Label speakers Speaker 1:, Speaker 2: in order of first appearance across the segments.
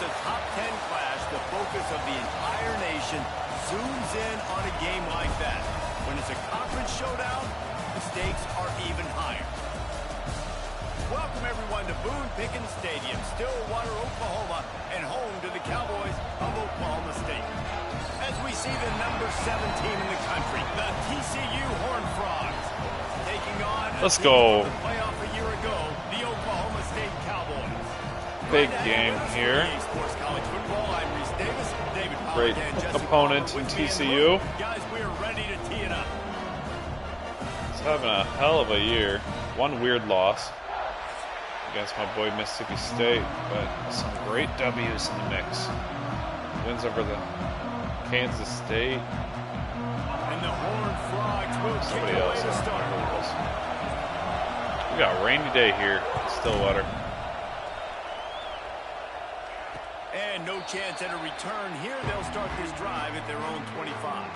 Speaker 1: it's a top 10 clash, the focus of the entire nation zooms in on a game like that. When it's a conference showdown, the stakes are even higher. Welcome, everyone, to Boone Pickens Stadium, Stillwater, Oklahoma, and home to the Cowboys of Oklahoma State. As we see the number 7 team in the country, the TCU Horned Frogs, taking on
Speaker 2: Let's go.
Speaker 1: the playoff a year ago, the Oklahoma State Cowboys.
Speaker 2: Big game here.
Speaker 1: Sports College Football. I'm Reese Davis, David
Speaker 2: Great opponent in TCU.
Speaker 1: Guys, we are ready to tee it up.
Speaker 2: He's having a hell of a year. One weird loss against my boy Mississippi State, but some great W's in the mix. Wins over the Kansas State.
Speaker 1: And the Horned Frogs will
Speaker 2: Somebody
Speaker 1: kick away
Speaker 2: else.
Speaker 1: to start.
Speaker 2: We got a rainy day here in Stillwater.
Speaker 1: And no chance at a return here. They'll start this drive at their own 25.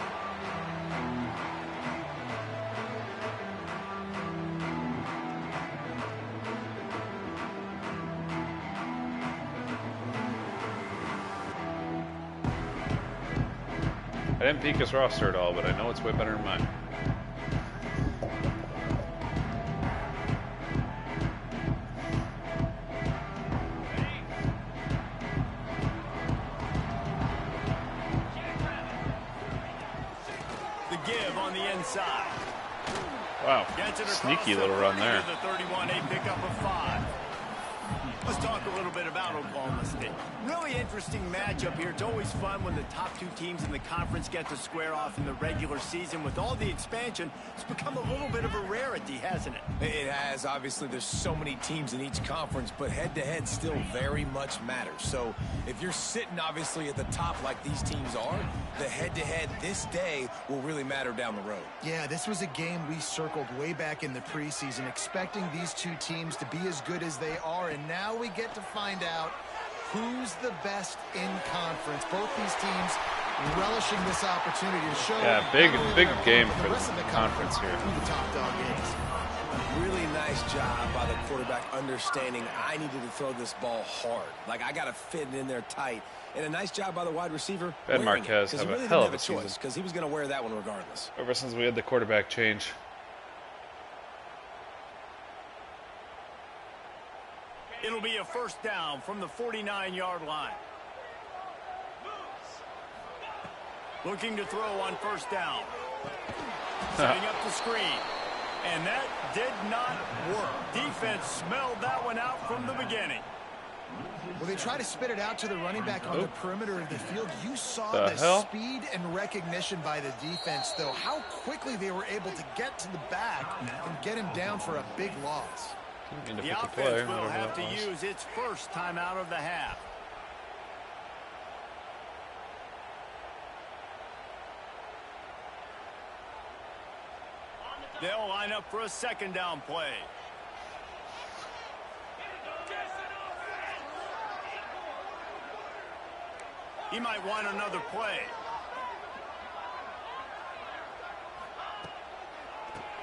Speaker 2: I didn't peek his roster at all, but I know it's way better than mine.
Speaker 1: The give on the inside.
Speaker 2: Wow,
Speaker 1: Gets it
Speaker 2: sneaky
Speaker 1: across
Speaker 2: little
Speaker 1: the
Speaker 2: run
Speaker 1: 30
Speaker 2: there.
Speaker 1: to the 31, a pickup of 5. Let's talk a little bit about Oklahoma State. Really interesting matchup here. It's always fun when the top 2 teams in the conference get to square off in the regular season. With all the expansion, it's become a little bit of a rarity, hasn't it?
Speaker 3: It has. Obviously, there's so many teams in each conference, but head-to-head still very much matters. So if you're sitting, obviously, at the top like these teams are, the head-to-head this day will really matter down the road.
Speaker 4: Yeah, this was a game we circled way back in the preseason, expecting these 2 teams to be as good as they are, and now we get to find out who's the best in conference. Both these teams relishing this opportunity to show.
Speaker 2: Yeah, big game for the conference here.
Speaker 4: Who the top dog is.
Speaker 3: Really nice job by the quarterback understanding I needed to throw this ball hard. Like, I got to fit it in there tight. And a nice job by the wide receiver.
Speaker 2: Ben Marquez have a hell of a season.
Speaker 3: Because he was going to wear that one regardless.
Speaker 2: Ever since we had the quarterback change.
Speaker 1: It'll be a first down from the 49-yard line. Looking to throw on first down. Setting up the screen. And that did not work. Defense smelled that one out from the beginning.
Speaker 4: Well, they try to spit it out to the running back on the perimeter of the field. You saw the speed and recognition by the defense, though. How quickly they were able to get to the back and get him down for a big loss.
Speaker 1: The offense will have to use its first timeout of the half. They'll line up for a second down play. He might want another play.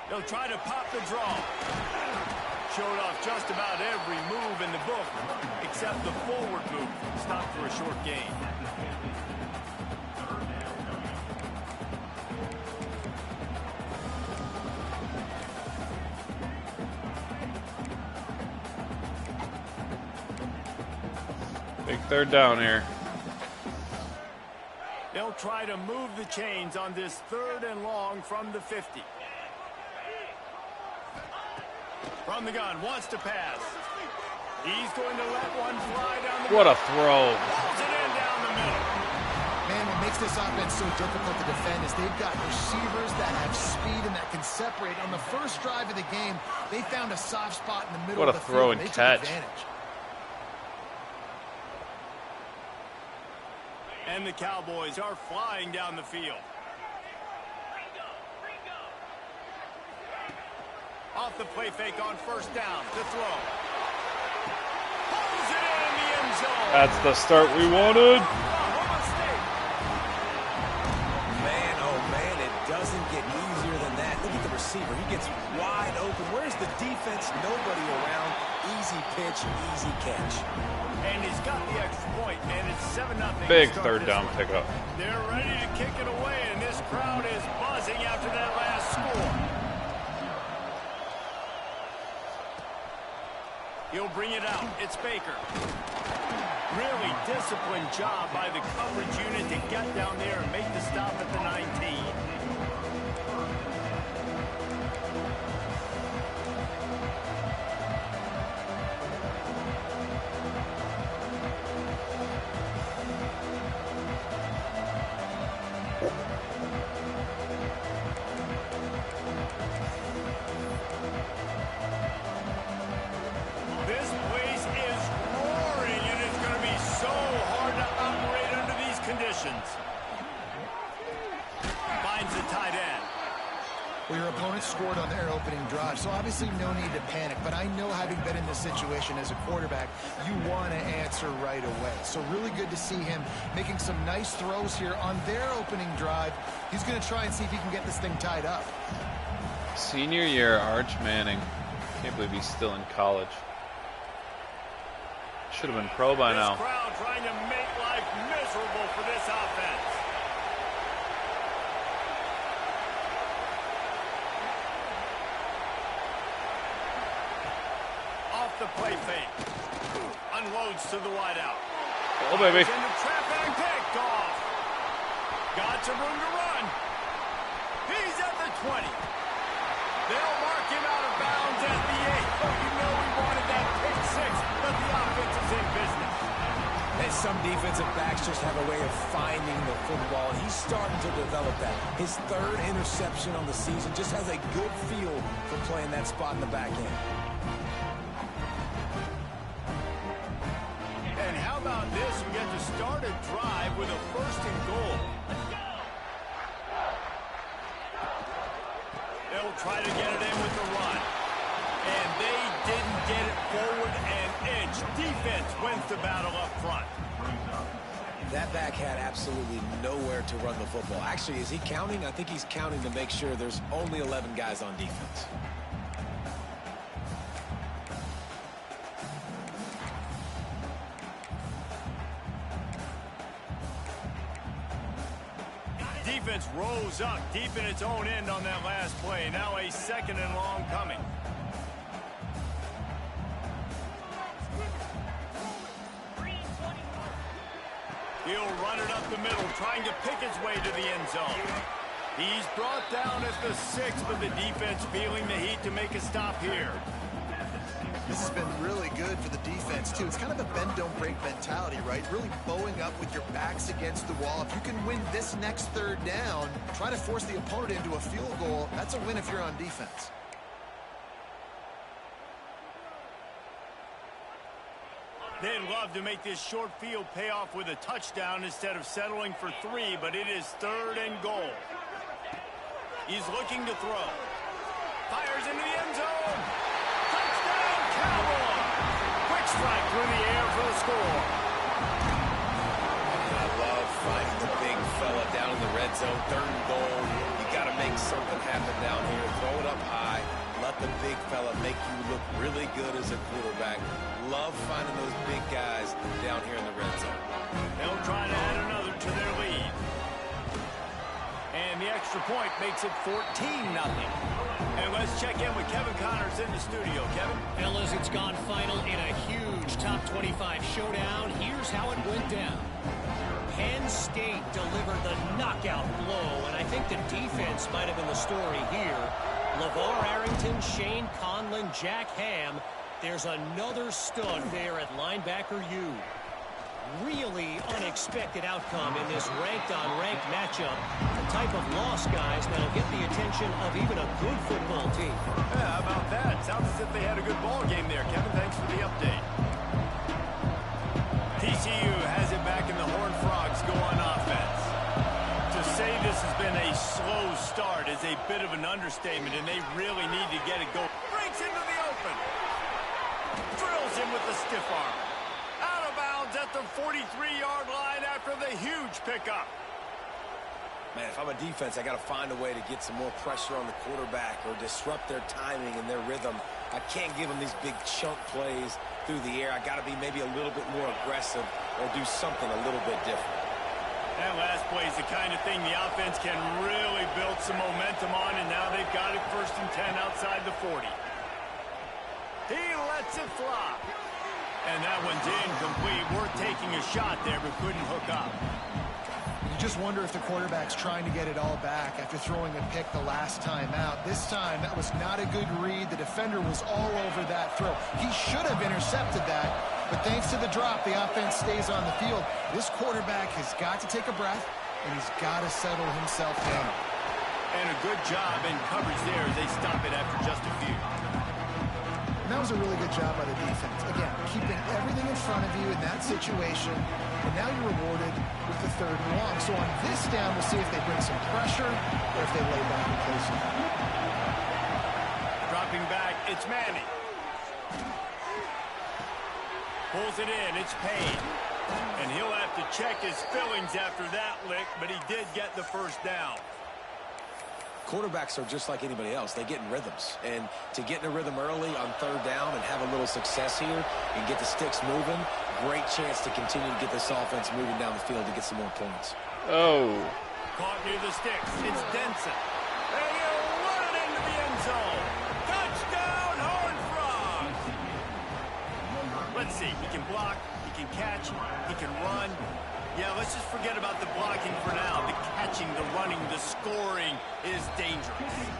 Speaker 1: They'll try to pop the draw. Showed off just about every move in the book, except the forward move. Stopped for a short gain.
Speaker 2: Big third down here.
Speaker 1: They'll try to move the chains on this 3rd and long from the 50. From the gun, wants to pass. He's going to let one fly down the middle.
Speaker 2: What a throw.
Speaker 1: Pulls it in down the middle.
Speaker 4: Man, what makes this offense so difficult to defend is they've got receivers that have speed and that can separate. On the first drive of the game, they found a soft spot in the middle of the field.
Speaker 2: What a throw and catch.
Speaker 1: And the Cowboys are flying down the field. Off the play fake on first down. To throw. Pulls it in the end zone.
Speaker 2: That's the start we wanted.
Speaker 3: Man, oh man, it doesn't get easier than that. Look at the receiver. He gets wide open. Where's the defense? Nobody around. Easy pitch, easy catch.
Speaker 1: And he's got the extra point, and it's 7-0.
Speaker 2: Big third down pickup.
Speaker 1: They're ready to kick it away, and this crowd is buzzing after that last score. He'll bring it out. It's Baker. Really disciplined job by the coverage unit to get down there and make the stop at the 19. This place is roaring, and it's going to be so hard to operate under these conditions. Finds the tight end.
Speaker 4: Well, your opponent scored on their opening drive, so obviously no need to panic. But I know, having been in this situation as a quarterback, you want to answer right away. So really good to see him making some nice throws here on their opening drive. He's going to try and see if he can get this thing tied up.
Speaker 2: Senior year, Arch Manning. Can't believe he's still in college. Should have been pro by now.
Speaker 1: This crowd trying to make life miserable for this offense. Off the play fake. Unloads to the wideout.
Speaker 2: Oh, baby.
Speaker 1: Into traffic and picked off. Got some room to run. He's at the 20. They'll mark him out of bounds at the 8. Oh, you know he wanted that pick 6, but the offense is in business.
Speaker 3: And some defensive backs just have a way of finding the football, and he's starting to develop that. His third interception on the season, just has a good feel for playing that spot in the back end.
Speaker 1: And how about this? We get to start a drive with a 1st and goal. They'll try to get it in with the run. And they didn't get it forward an inch. Defense wins the battle up front.
Speaker 3: That back had absolutely nowhere to run the football. Actually, is he counting? I think he's counting to make sure there's only 11 guys on defense.
Speaker 1: Defense rose up deep in its own end on that last play. Now a 2nd and long coming. He'll run it up the middle, trying to pick his way to the end zone. He's brought down at the 6, but the defense feeling the heat to make a stop here.
Speaker 4: This has been really good for the defense, too. It's kind of a bend-don't-break mentality, right? Really bowing up with your backs against the wall. If you can win this next 3rd down, try to force the opponent into a field goal. That's a win if you're on defense.
Speaker 1: They'd love to make this short field pay off with a touchdown instead of settling for 3, but it is 3rd and goal. He's looking to throw. Fires into the end zone. Touchdown, Cowboys! Quick strike through the air for the score.
Speaker 3: I love finding the big fella down in the red zone. 3rd and goal. You got to make something happen down here. Throw it up high. Let the big fella make you look really good as a quarterback. Love finding those big guys down here in the red zone.
Speaker 1: They'll try to add another to their lead. And the extra point makes it 14-0. And let's check in with Kevin Connors in the studio. Kevin?
Speaker 5: Fellas, it's gone final in a huge top 25 showdown. Here's how it went down. Penn State delivered the knockout blow, and I think the defense might have been the story here. LeVar Arrington, Shane Conlon, Jack Ham. There's another stud there at linebacker U. Really unexpected outcome in this ranked-on-ranked matchup. The type of loss, guys, that'll get the attention of even a good football team.
Speaker 1: Yeah, how about that? Sounds as if they had a good ball game there. Kevin, thanks for the update. TCU has it back in the Horned Frogs go on offense. To say this has been a slow start is a bit of an understatement, and they really need to get it going. Breaks into the open. Drills him with the stiff arm. Out of bounds at the 43-yard line after the huge pickup.
Speaker 3: Man, if I'm a defense, I got to find a way to get some more pressure on the quarterback or disrupt their timing and their rhythm. I can't give them these big chunk plays through the air. I got to be maybe a little bit more aggressive or do something a little bit different.
Speaker 1: That last play is the kind of thing the offense can really build some momentum on, and now they've got it 1st and 10 outside the 40. He lets it fly. And that one's incomplete. Worth taking a shot there, but couldn't hook up.
Speaker 4: You just wonder if the quarterback's trying to get it all back after throwing a pick the last time out. This time, that was not a good read. The defender was all over that throw. He should have intercepted that, but thanks to the drop, the offense stays on the field. This quarterback has got to take a breath, and he's got to settle himself down.
Speaker 1: And a good job in coverage there as they stop it after just a few.
Speaker 4: And that was a really good job by the defense. Again, keeping everything in front of you in that situation, and now you're rewarded with the 3rd and long. So on this down, we'll see if they bring some pressure or if they lay back and close it.
Speaker 1: Dropping back, it's Manning. Pulls it in, it's Payne. And he'll have to check his fillings after that lick, but he did get the 1st down.
Speaker 3: Quarterbacks are just like anybody else. They get in rhythms. And to get in a rhythm early on 3rd down and have a little success here and get the sticks moving, great chance to continue to get this offense moving down the field to get some more points.
Speaker 2: Oh.
Speaker 1: Caught near the sticks. It's Denson. And he'll run it into the end zone. Touchdown, Horned Frogs. Let's see. He can block. He can catch. He can run. Yeah, let's just forget about the blocking for now. The catching, the running, the scoring is dangerous.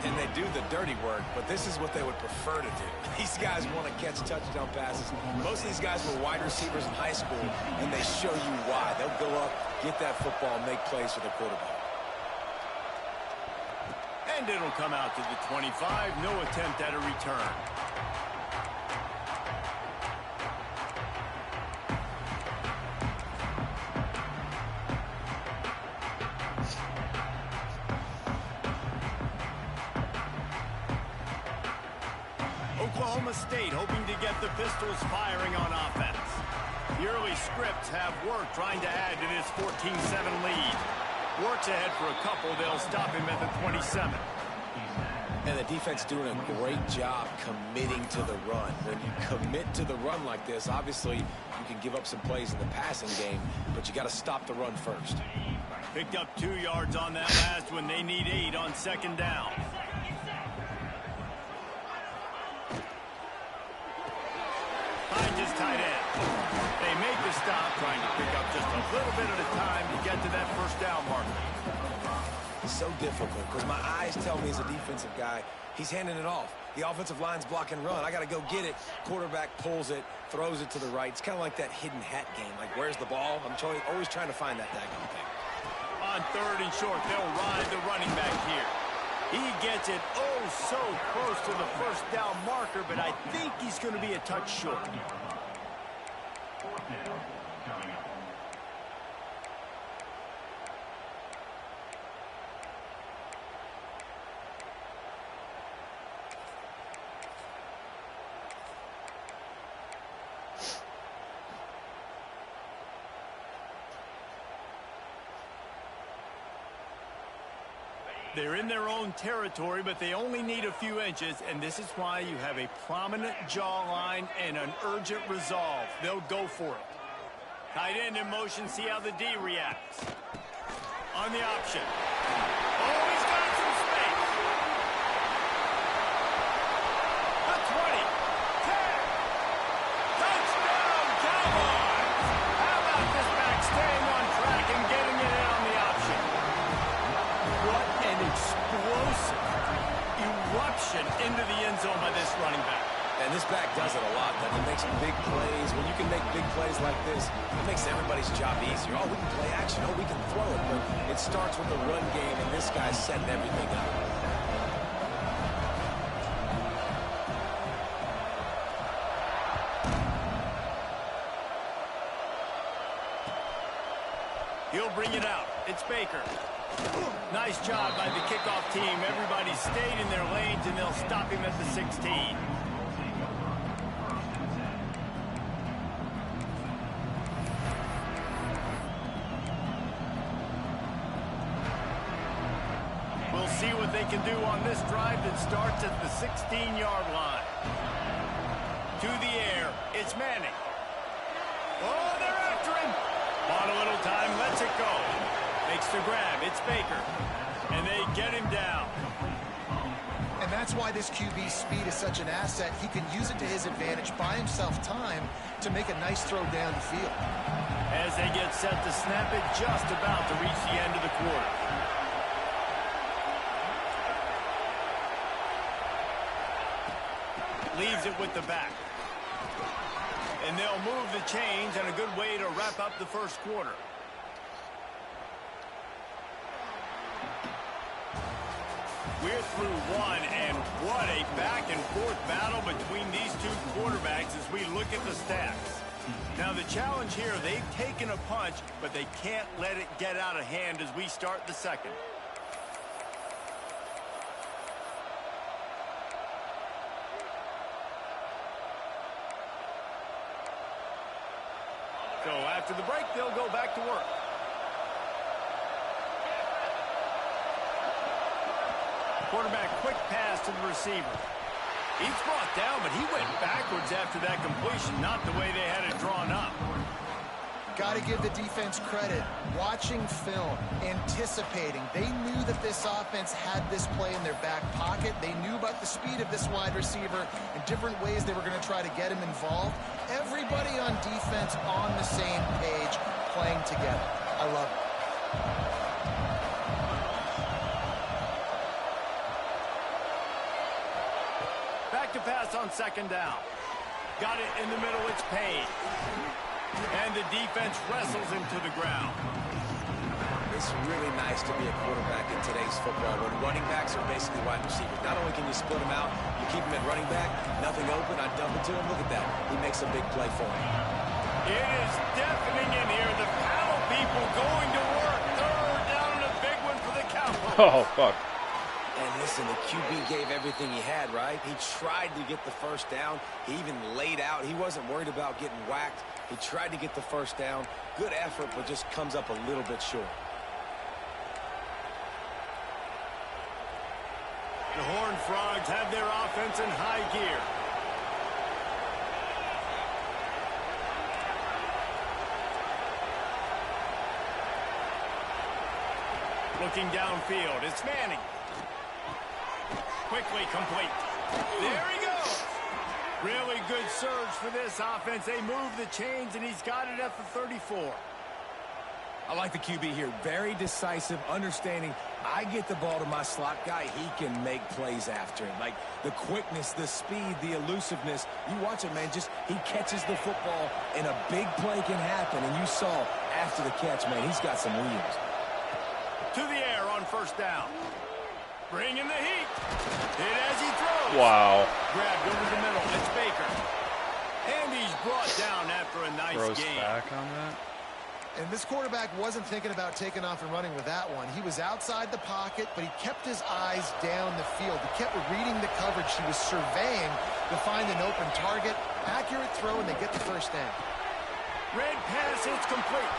Speaker 3: And they do the dirty work, but this is what they would prefer to do. These guys want to catch touchdown passes. Most of these guys were wide receivers in high school, and they show you why. They'll go up, get that football, make plays for the quarterback.
Speaker 1: And it'll come out to the 25. No attempt at a return. Oklahoma State hoping to get the Pistols firing on offense. The early scripts have worked trying to add to this 14-7 lead. Works ahead for a couple. They'll stop him at the 27.
Speaker 3: And the defense doing a great job committing to the run. When you commit to the run like this, obviously you can give up some plays in the passing game, but you got to stop the run first.
Speaker 1: Picked up 2 yards on that last one. They need 8 on 2nd down. Finds his tight end. They make the stop, trying to pick up just a little bit at a time to get to that 1st down marker.
Speaker 3: It's so difficult because my eyes tell me as a defensive guy, he's handing it off. The offensive line's block and run. I got to go get it. Quarterback pulls it, throws it to the right. It's kind of like that hidden hat game. Like, where's the ball? I'm always trying to find that daggone thing.
Speaker 1: On 3rd and short, they'll ride the running back here. He gets it so close to the 1st down marker, but I think he's going to be a touch short. They're in their own territory, but they only need a few inches, and this is why you have a prominent jawline and an urgent resolve. They'll go for it. Tight end in motion, see how the D reacts. On the option. Oh, he's got some space. The 20. 10. Touchdown, Cowboys! How about this back staying on track and getting it in on the option? What an explosive eruption into the end zone by this running back.
Speaker 3: And this back does it a lot. That it makes big plays. When you can make big plays like this, it makes everybody's job easier. Oh, we can play action. Oh, we can throw it. But it starts with the run game, and this guy's setting everything up.
Speaker 1: He'll bring it out. It's Baker. Nice job by the kickoff team. Everybody stayed in their lanes, and they'll stop him at the 16. We'll see what they can do on this drive that starts at the 16-yard line. To the air, it's Manning. Oh, they're after him. Bought a little time, lets it go. Makes the grab, it's Baker. And they get him down.
Speaker 4: And that's why this QB's speed is such an asset. He can use it to his advantage, buy himself time to make a nice throw down the field.
Speaker 1: As they get set to snap it, just about to reach the end of the quarter. Leaves it with the back. And they'll move the chains, and a good way to wrap up the first quarter. We're through one, and what a back-and-forth battle between these two quarterbacks as we look at the stats. Now, the challenge here, they've taken a punch, but they can't let it get out of hand as we start the second. So after the break, they'll go back to work. Quarterback quick pass to the receiver. He's brought down, but he went backwards after that completion, not the way they had it drawn up.
Speaker 4: Got to give the defense credit. Watching film, anticipating. They knew that this offense had this play in their back pocket. They knew about the speed of this wide receiver and different ways they were going to try to get him involved. Everybody on defense on the same page, playing together. I love it.
Speaker 1: Back to pass on second down. Got it in the middle, it's Payne. And the defense wrestles him to the ground.
Speaker 3: It's really nice to be a quarterback in today's football when running backs are basically wide receivers. Not only can you split them out, you keep them at running back, nothing open, I dump it to him. Look at that. He makes a big play for him.
Speaker 1: It is deafening in here. The panel people going to work. Third down and a big one for the Cowboys.
Speaker 2: Oh, fuck.
Speaker 3: And listen, the QB gave everything he had, right? He tried to get the first down. He even laid out. He wasn't worried about getting whacked. He tried to get the first down. Good effort, but just comes up a little bit short.
Speaker 1: The Horned Frogs have their offense in high gear. Looking downfield, it's Manning. Quickly complete. There he goes. Really good surge for this offense. They move the chains, and he's got it at the 34.
Speaker 3: I like the QB here. Very decisive, understanding I get the ball to my slot guy. He can make plays after it. Like the quickness, the speed, the elusiveness. You watch it, man. Just he catches the football, and a big play can happen. And you saw after the catch, man, he's got some wheels.
Speaker 1: To the air on first down. Bringing the heat. Hit as he throws.
Speaker 2: Wow.
Speaker 1: Grabbed over the middle. It's Baker. And he's brought down after a nice
Speaker 2: Throws
Speaker 1: game.
Speaker 2: back on that.
Speaker 4: And this quarterback wasn't thinking about taking off and running with that one. He was outside the pocket, but he kept his eyes down the field. He kept reading the coverage. He was surveying to find an open target. Accurate throw, and they get the first down.
Speaker 1: Red pass, it's complete.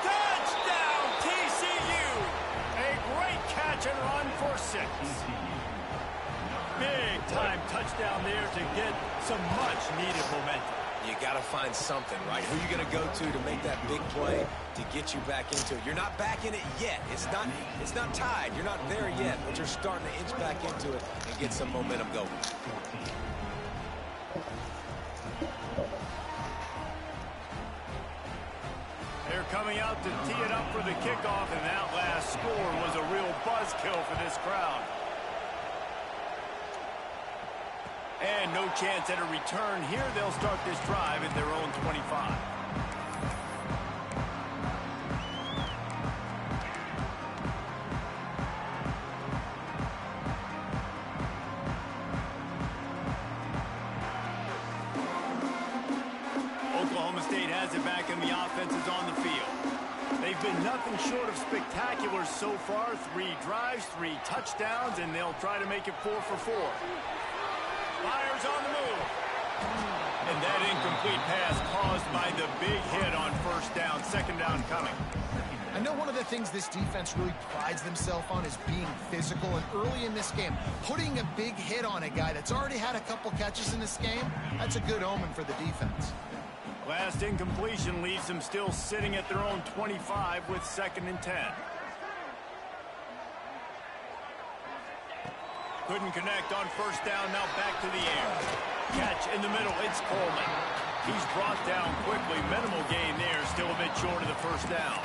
Speaker 1: Touchdown, TCU! A great catch and run for 6. Big time touchdown there to get some much-needed momentum.
Speaker 3: You got to find something, right? Who are you going to go to make that big play to get you back into it? You're not back in it yet. It's not tied. You're not there yet, but you're starting to inch back into it and get some momentum going.
Speaker 1: They're coming out to tee it up for the kickoff, and that last score was a real buzzkill for this crowd. And no chance at a return here. They'll start this drive at their own 25. Oklahoma State has it back, and the offense is on the field. They've been nothing short of spectacular so far. 3 drives, 3 touchdowns, and they'll try to make it 4 for 4. Fires on the move. And that incomplete pass caused by the big hit on first down. Second down coming.
Speaker 4: I know one of the things this defense really prides themselves on is being physical, and early in this game, putting a big hit on a guy that's already had a couple catches in this game, that's a good omen for the defense.
Speaker 1: Last incompletion leaves them still sitting at their own 25 with 2nd and 10. Couldn't connect on 1st down, now back to the air. Catch in the middle, it's Coleman. He's brought down quickly. Minimal gain there, still a bit short of the 1st down.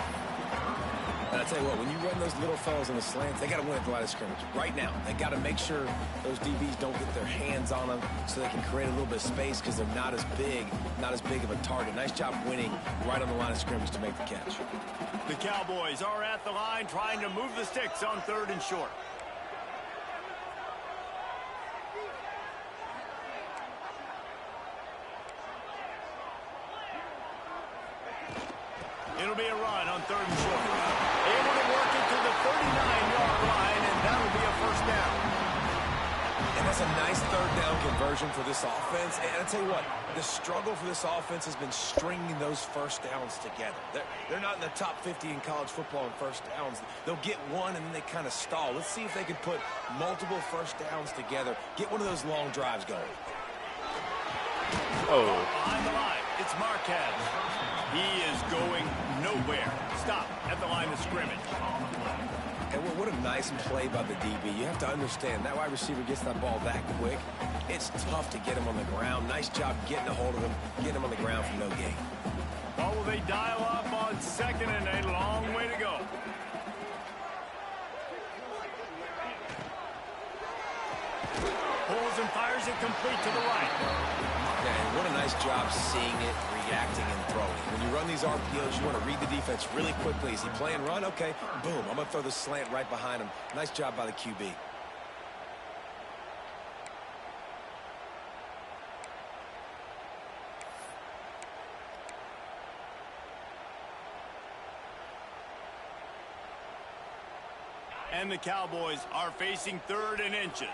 Speaker 3: And I tell you what, when you run those little fellas in the slants, they got to win at the line of scrimmage right now. They got to make sure those DBs don't get their hands on them so they can create a little bit of space because they're not as big of a target. Nice job winning right on the line of scrimmage to make the catch.
Speaker 1: The Cowboys are at the line trying to move the sticks on 3rd and short. It'll be a run on 3rd and short. Able to work it to the 39-yard line, and that'll be a 1st down.
Speaker 3: And that's a nice 3rd down conversion for this offense. And I tell you what, the struggle for this offense has been stringing those 1st downs together. They're not in the top 50 in college football in 1st downs. They'll get one, and then they kind of stall. Let's see if they can put multiple 1st downs together, get one of those long drives going.
Speaker 2: Oh.
Speaker 1: Behind the line, it's Marquez. He is going nowhere. Stop at the line of scrimmage.
Speaker 3: And what a nice play by the DB. You have to understand, that wide receiver gets that ball that quick. It's tough to get him on the ground. Nice job getting a hold of him, getting him on the ground for no gain.
Speaker 1: Oh, will they dial up on 2nd and a long way to go? Pulls and fires it complete to the right.
Speaker 3: And what a nice job seeing it, reacting, and throwing. When you run these RPOs, you want to read the defense really quickly. Is he playing run? Okay, boom. I'm going to throw the slant right behind him. Nice job by the QB.
Speaker 1: And the Cowboys are facing 3rd and inches.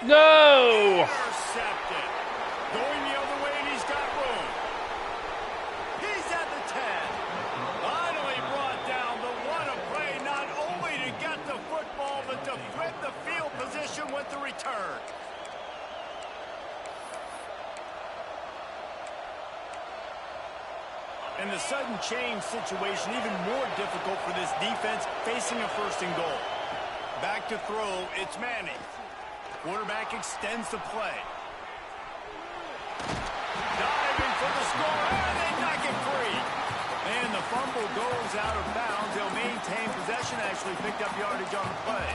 Speaker 2: No!
Speaker 1: Intercepted. Going the other way, and he's got room. He's at the 10. Finally brought down, but what a play, not only to get the football, but to flip the field position with the return. And the sudden change situation even more difficult for this defense facing a 1st and goal. Back to throw, it's Manning. Quarterback extends the play. Diving for the score, and they knock it free. And the fumble goes out of bounds. They'll maintain possession, actually picked up yardage on the play.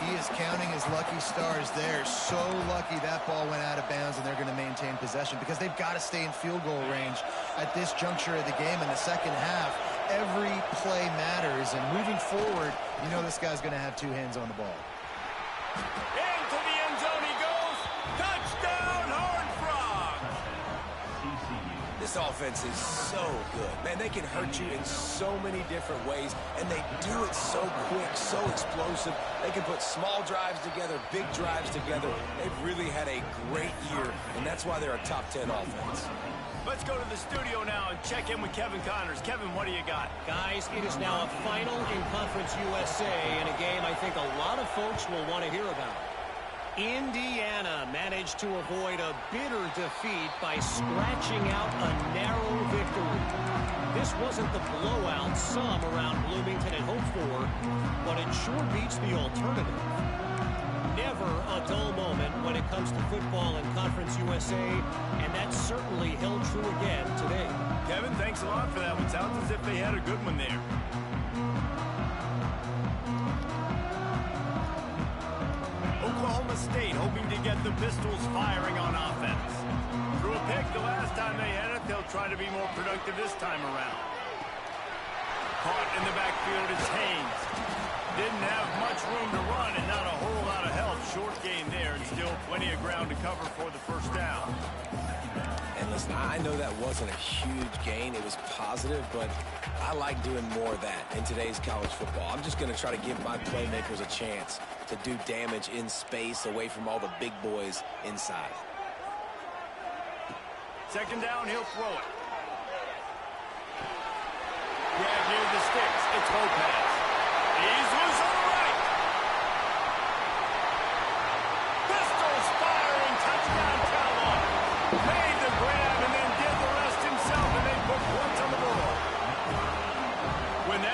Speaker 4: He is counting his lucky stars there. So lucky that ball went out of bounds, and they're going to maintain possession because they've got to stay in field goal range at this juncture of the game in the 2nd half. Every play matters, and moving forward, you know this guy's going to have 2 hands on the ball.
Speaker 1: Into the end zone he goes. Touchdown, Horned Frogs.
Speaker 3: This offense is so good. Man, they can hurt you in so many different ways, and they do it so quick, so explosive. They can put small drives together, big drives together. They've really had a great year, and that's why they're a top 10 offense.
Speaker 1: Let's go to the studio now and check in with Kevin Connors. Kevin, what do you got?
Speaker 5: Guys, it is now a final in Conference USA in a game I think a lot of folks will want to hear about. Indiana managed to avoid a bitter defeat by scratching out a narrow victory. This wasn't the blowout some around Bloomington had hoped for, but it sure beats the alternative. Never a dull moment when it comes to football in Conference USA, and that certainly held true again today.
Speaker 1: Kevin, thanks a lot for that one. Sounds as if they had a good one there. Oklahoma State hoping to get the Pistols firing on offense. Threw a pick the last time they had it. They'll try to be more productive this time around. Caught in the backfield, it's Haynes. Didn't have much room to run and not a whole lot of help. Short gain there and still plenty of ground to cover for the 1st down.
Speaker 3: And listen, I know that wasn't a huge gain. It was positive, but I like doing more of that in today's college football. I'm just going to try to give my playmakers a chance to do damage in space away from all the big boys inside.
Speaker 1: Second down, he'll throw it. Yeah, near the sticks. It's Lopez. He's loose on the right. Pistols firing. Touchdown, Cowboys. Made the grab and then did the rest himself, and they put points on the board.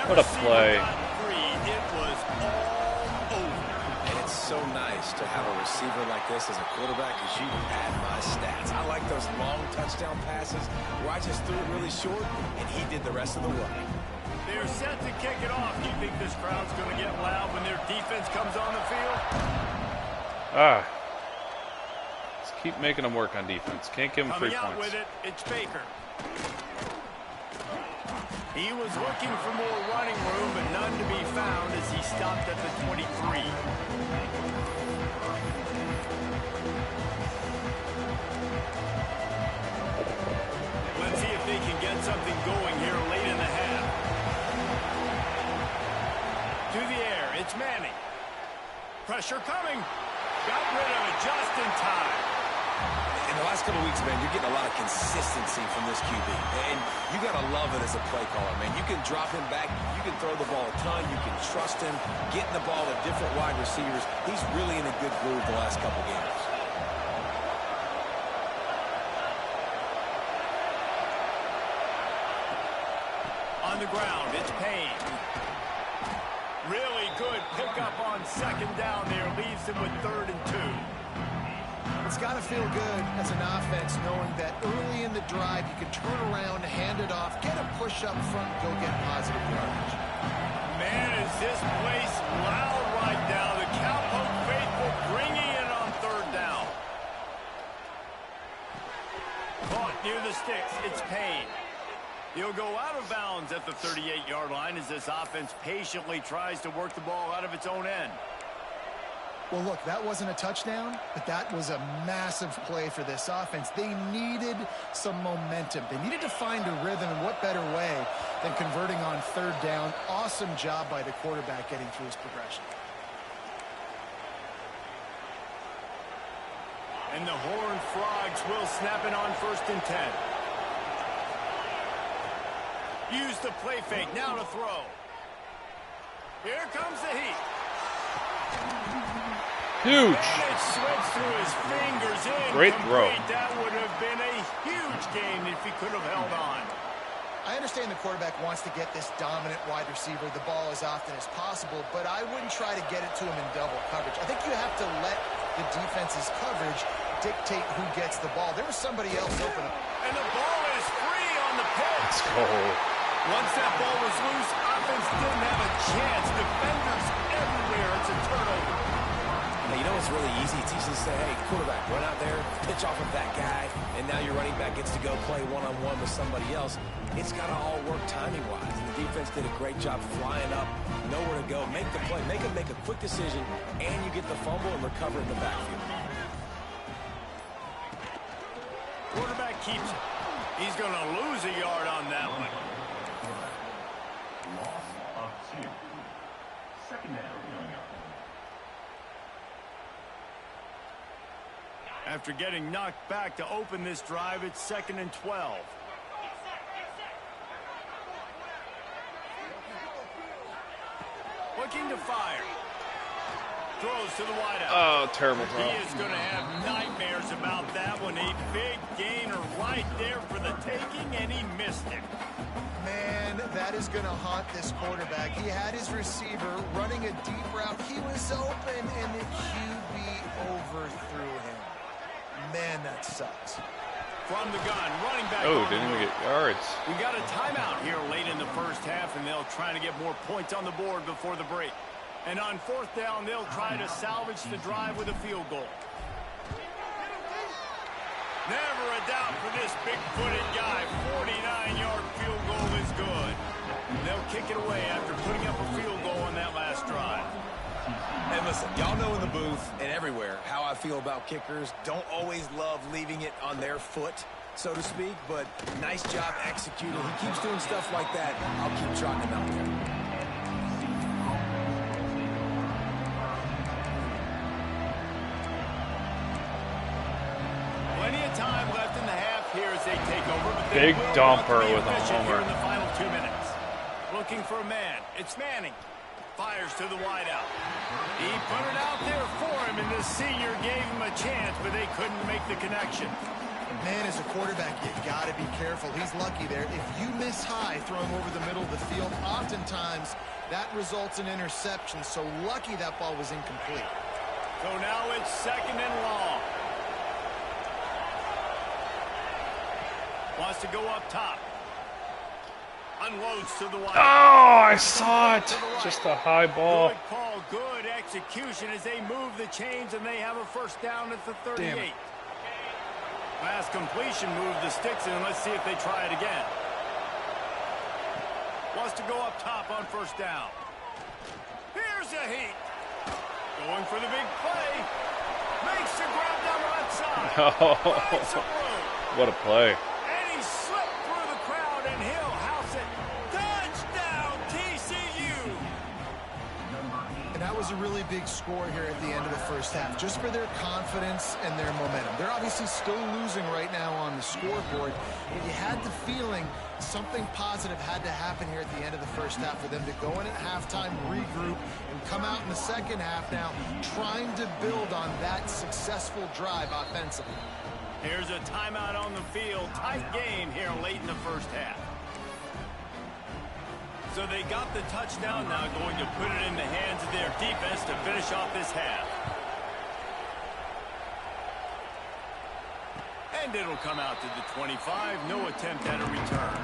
Speaker 2: What a play.
Speaker 1: It was all over.
Speaker 3: And it's so nice to have a receiver like this as a quarterback because you can add my stats. I like those long touchdown passes where I just threw it really short and he did the rest of the work.
Speaker 1: They're set to kick it off. Do you think this crowd's going to get loud when their defense comes on the field?
Speaker 2: Let's keep making them work on defense. Can't give them 3
Speaker 1: Coming out
Speaker 2: points.
Speaker 1: with it, it's Baker. He was looking for more running room, but none to be found as he stopped at the 23. Let's see if they can get something going here late in the half. To the air, it's Manning. Pressure coming. Got rid of it just in time.
Speaker 3: In the last couple of weeks, man, you're getting a lot of consistency from this QB. And you got to love it as a play caller, man. You can drop him back. You can throw the ball a ton. You can trust him, getting the ball to different wide receivers. He's really in a good groove the last couple games.
Speaker 1: On the ground, it's Payne. Really good pickup on second down there. Leaves him with 3rd and 2.
Speaker 4: It's got to feel good as an offense knowing that early in the drive you can turn around, hand it off, get a push up front, go get positive yardage.
Speaker 1: Man, is this place loud right now. The Cowpoke faithful bringing it on 3rd down. Caught near the sticks. It's Payne. He'll go out of bounds at the 38-yard line as this offense patiently tries to work the ball out of its own end.
Speaker 4: Well, look, that wasn't a touchdown, but that was a massive play for this offense. They needed some momentum. They needed to find a rhythm, and what better way than converting on 3rd down. Awesome job by the quarterback getting through his progression.
Speaker 1: And the Horned Frogs will snap it on 1st and 10. Use the play fake, now to throw. Here comes the heat.
Speaker 2: Huge.
Speaker 1: And it slips through his fingers in.
Speaker 2: Great throw.
Speaker 1: That would have been a huge gain if he could have held on.
Speaker 4: I understand the quarterback wants to get this dominant wide receiver the ball as often as possible, but I wouldn't try to get it to him in double coverage. I think you have to let the defense's coverage dictate who gets the ball. There was somebody else open.
Speaker 1: And the ball is free on the pitch.
Speaker 2: Let's go.
Speaker 1: Once that ball was loose, offense didn't have a chance. Defenders everywhere. It's a turnover.
Speaker 3: Now, you know what's really easy? It's easy to say, hey, quarterback, run out there, pitch off of that guy, and now your running back gets to go play one-on-one with somebody else. It's got to all work timing-wise. And the defense did a great job flying up, nowhere to go, make the play, make a quick decision, and you get the fumble and recover in the backfield.
Speaker 1: Quarterback keeps it. He's going to lose a yard on that one.
Speaker 6: Loss of 2. Second down.
Speaker 1: After getting knocked back to open this drive, it's 2nd and 12. Looking to fire. Throws to the wideout.
Speaker 2: Oh, terrible throw.
Speaker 1: He is going to have nightmares about that one. A big gainer right there for the taking, and he missed it.
Speaker 4: Man, that is going to haunt this quarterback. He had his receiver running a deep route. He was open, and the QB overthrew him. Man, that sucks.
Speaker 1: From the gun, running back.
Speaker 2: Oh, didn't even get yards.
Speaker 1: We got a timeout here late in the first half, and they'll try to get more points on the board before the break. And on 4th down, they'll try to salvage the drive with a field goal. Never a doubt for this big-footed guy. 49-yard field goal is good. They'll kick it away after putting up a field goal on that last drive.
Speaker 3: And listen, y'all know in the booth and everywhere how I feel about kickers. Don't always love leaving it on their foot, so to speak, but nice job executing. He keeps doing stuff like that. I'll keep trotting him out there.
Speaker 1: Plenty of time left in the half here as they over, but
Speaker 2: Big
Speaker 1: they will
Speaker 2: dumper
Speaker 1: be
Speaker 2: with a
Speaker 1: efficient here
Speaker 2: homer.
Speaker 1: in the final 2 minutes. Looking for a man. It's Manning. Fires to the wideout. He put it out there for him, and the senior gave him a chance, but they couldn't make the connection.
Speaker 4: Man, as a quarterback, you got to be careful. He's lucky there. If you miss high throwing over the middle of the field, oftentimes that results in interception. So lucky that ball was incomplete.
Speaker 1: So now it's 2nd and long. Wants to go up top. Unloads to the wide.
Speaker 2: Oh, I saw it. Just a high ball.
Speaker 1: Good call, good execution as they move the chains and they have a first down at the 38.
Speaker 2: Damn it.
Speaker 1: Pass completion moved the sticks in. Let's see if they try it again. Wants to go up top on first down. Here's a heat. Going for the big play. Makes the grab down the left side. Finds some room.
Speaker 2: What a play.
Speaker 1: And he slipped through the crowd and he'll house it. Touchdown, TCU.
Speaker 4: And that was a really big score here at the end of the first half, just for their confidence and their momentum. They're obviously still losing right now on the scoreboard, but you had the feeling something positive had to happen here at the end of the first half for them to go in at halftime, regroup, and come out in the second half now trying to build on that successful drive offensively.
Speaker 1: Here's a timeout on the field. Tight game here late in the first half. So they got the touchdown, now going to put it in the hands of their defense to finish off this half. And it'll come out to the 25. No attempt at a return.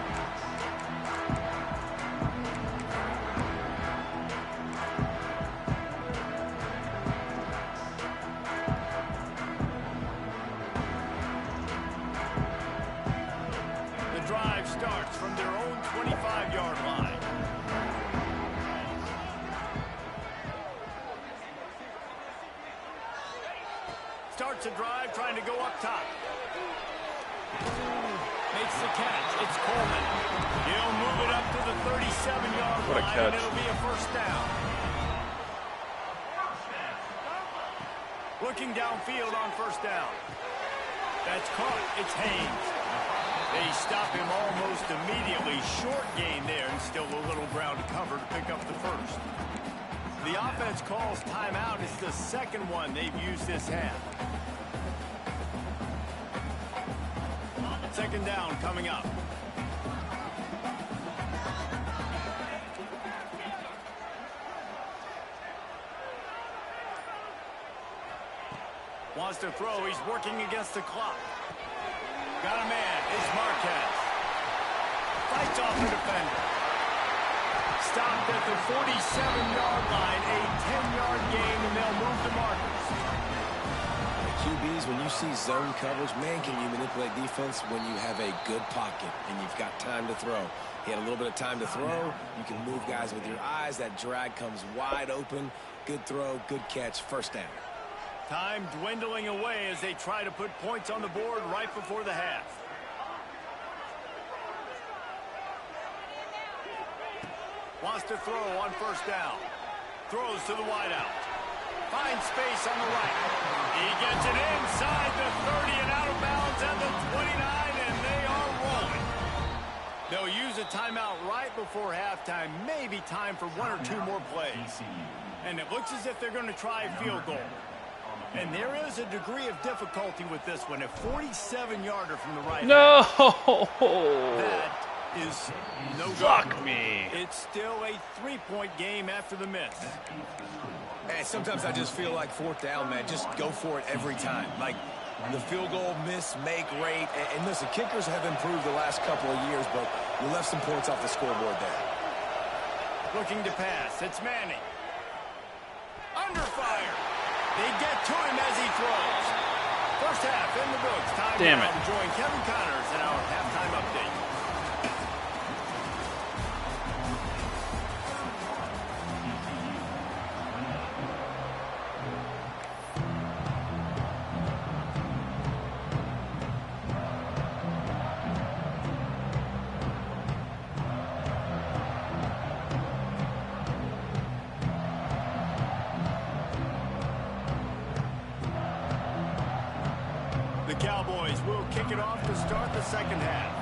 Speaker 1: The drive starts from their own 25-yard line. Starts a drive trying to go up top. Makes the catch. It's Coleman. He'll move it up to the 37-yard
Speaker 2: What a
Speaker 1: line,
Speaker 2: catch.
Speaker 1: and it'll be a first down. Looking downfield on first down. That's caught. It's Haynes. They stop him almost immediately. Short gain there, and still a little ground to cover to pick up the first. The offense calls timeout. It's the second one they've used this half. Second down coming up. Wants to throw. He's working against the clock. Got a man. It's Marquez. Fights off the defender. Stopped at the 47-yard line. A 10-yard gain, and they'll move to Marcus.
Speaker 3: QBs, when you see zone coverage, man, can you manipulate defense when you have a good pocket and you've got time to throw. He had a little bit of time to throw. You can move guys with your eyes. That drag comes wide open. Good throw, good catch, first down.
Speaker 1: Time dwindling away as they try to put points on the board right before the half. Wants to throw on first down. Throws to the wideout. Finds space on the right. He gets it inside the 30 and out of bounds at the 29, and they are rolling. They'll use a timeout right before halftime. Maybe time for one or two more plays. And it looks as if they're going to try a field goal. And there is a degree of difficulty with this one. A 47-yarder from the right.
Speaker 2: No!
Speaker 1: That is no good.
Speaker 2: Fuck me.
Speaker 1: It's still a three-point game after the miss.
Speaker 3: And sometimes I just feel like fourth down, man, just go for it every time. Like the field goal, miss, make, rate. And listen, kickers have improved the last couple of years, but you left some points off the scoreboard there.
Speaker 1: Looking to pass. It's Manning. Under fire. They get to him as he throws. First half in the books. Time
Speaker 2: Damn
Speaker 1: now
Speaker 2: it.
Speaker 1: to join Kevin Connors in our halftime update. The Cowboys will kick it off to start the second half.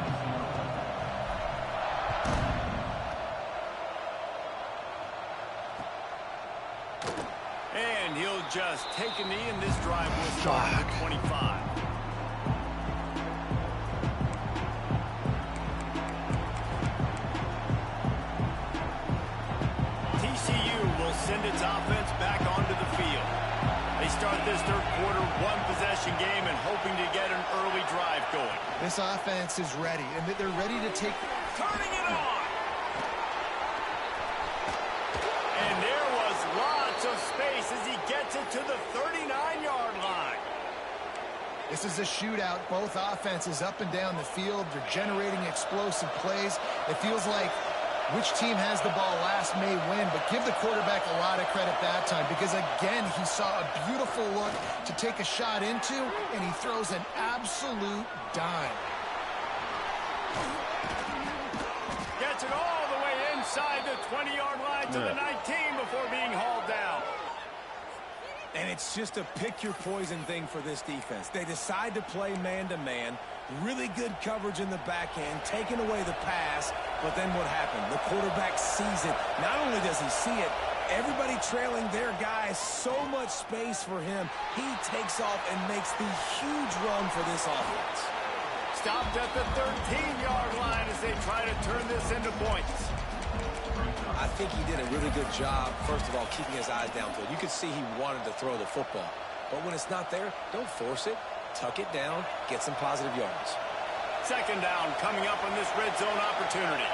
Speaker 1: And he'll just take a knee, and this drive will start at the 25. TCU will send its offense back onto the field. They start this third quarter one-possession game and hoping to get an early drive going.
Speaker 4: This offense is ready, and they're ready to take...
Speaker 1: Turning it on! And there was lots of space as he gets it to the 39-yard line.
Speaker 4: This is a shootout. Both offenses up and down the field. They're generating explosive plays. It feels like which team has the ball last may win, but give the quarterback a lot of credit that time because, again, he saw a beautiful look to take a shot into, and he throws an absolute dime.
Speaker 1: Gets it all the way inside the 20-yard line to the 19 before being hauled down.
Speaker 3: And it's just a pick-your-poison thing for this defense. They decide to play man-to-man, really good coverage in the back end, taking away the pass, but then what happened? The quarterback sees it. Not only does he see it, everybody trailing their guy, so much space for him. He takes off and makes the huge run for this offense.
Speaker 1: Stopped at the 13-yard line as they try to turn this into points.
Speaker 3: I think he did a really good job, first of all, keeping his eyes downfield. You could see he wanted to throw the football. But when it's not there, don't force it. Tuck it down, get some positive yards.
Speaker 1: Second down coming up on this red zone opportunity.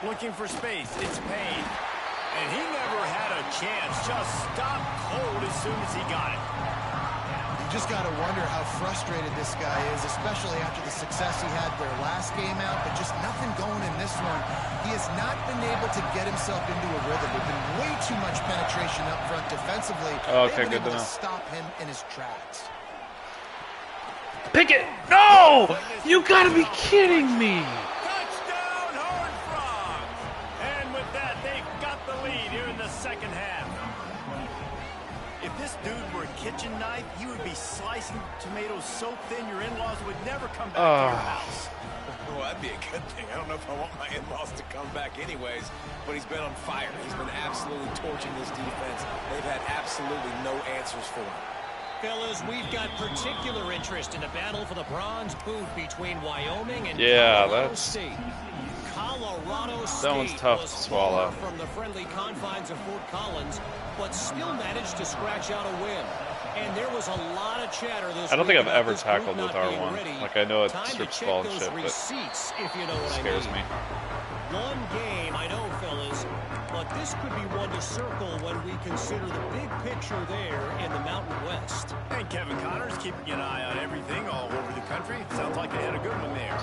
Speaker 1: Looking for space, it's Payne. And he never had a chance, just stopped cold as soon as he got it.
Speaker 4: You just got to wonder how frustrated this guy is, especially after the success he had their last game out, but just nothing going in this one. He has not been able to get himself into a rhythm. There's been way too much penetration up front defensively.
Speaker 2: Okay,
Speaker 4: They've been
Speaker 2: good
Speaker 4: able
Speaker 2: to know.
Speaker 4: to stop him in his tracks.
Speaker 2: Pick it! No! You gotta be kidding me!
Speaker 1: Touchdown, Horned Frogs! And with that, they've got the lead here in the second half. If this dude were a kitchen knife, he would be slicing tomatoes so thin your in-laws would never come back to your house.
Speaker 3: Well, that'd be a good thing. I don't know if I want my in-laws to come back anyways, but he's been on fire. He's been absolutely torching this defense. They've had absolutely no answers for him.
Speaker 5: Fellas, we've got particular interest in a battle for the bronze boot between Wyoming and
Speaker 2: Yeah,
Speaker 5: Colorado
Speaker 2: that's...
Speaker 5: State. Colorado State
Speaker 2: That one's tough
Speaker 5: was
Speaker 2: to swallow.
Speaker 5: far from the friendly confines of Fort Collins, but still managed to scratch out a win. And there was a lot of chatter this
Speaker 2: I don't think
Speaker 5: week
Speaker 2: I've
Speaker 5: about
Speaker 2: ever
Speaker 5: this group
Speaker 2: tackled with
Speaker 5: not being
Speaker 2: R1.
Speaker 5: ready.
Speaker 2: Like, I know it
Speaker 5: Time to
Speaker 2: strips
Speaker 5: check
Speaker 2: ball and
Speaker 5: those
Speaker 2: shit, but
Speaker 5: receipts, if you know what I
Speaker 2: scares
Speaker 5: mean.
Speaker 2: me.
Speaker 5: One game, I know, fellas, but this could be one to circle when we consider the big picture there in the Mountain West.
Speaker 1: And Kevin Connors keeping an eye on everything all over the country. Sounds like they had a good one there.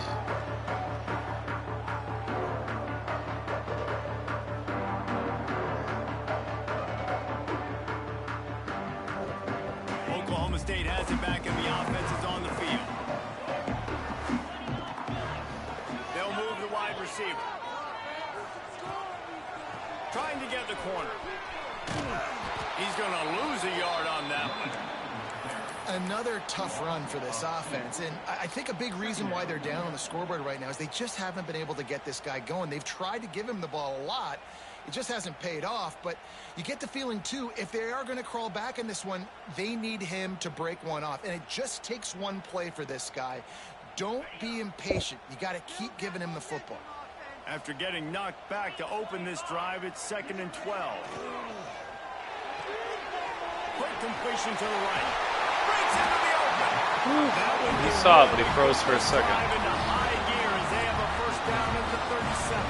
Speaker 1: Oklahoma State has it back and the offense is on the field. They'll move the wide receiver. Trying to get the corner. He's going to lose a yard on that one.
Speaker 4: Another tough run for this offense, and I think a big reason why they're down on the scoreboard right now is they just haven't been able to get this guy going. They've tried to give him the ball a lot. It just hasn't paid off, but you get the feeling, too, if they are going to crawl back in this one, they need him to break one off, and it just takes one play for this guy. Don't be impatient. You got to keep giving him the football.
Speaker 1: After getting knocked back to open this drive, it's 2nd and 12. Quick completion to the right. Breaks into the open.
Speaker 2: He saw it, but he froze for a second.
Speaker 1: Drive into high gear as they have a first down at the 37.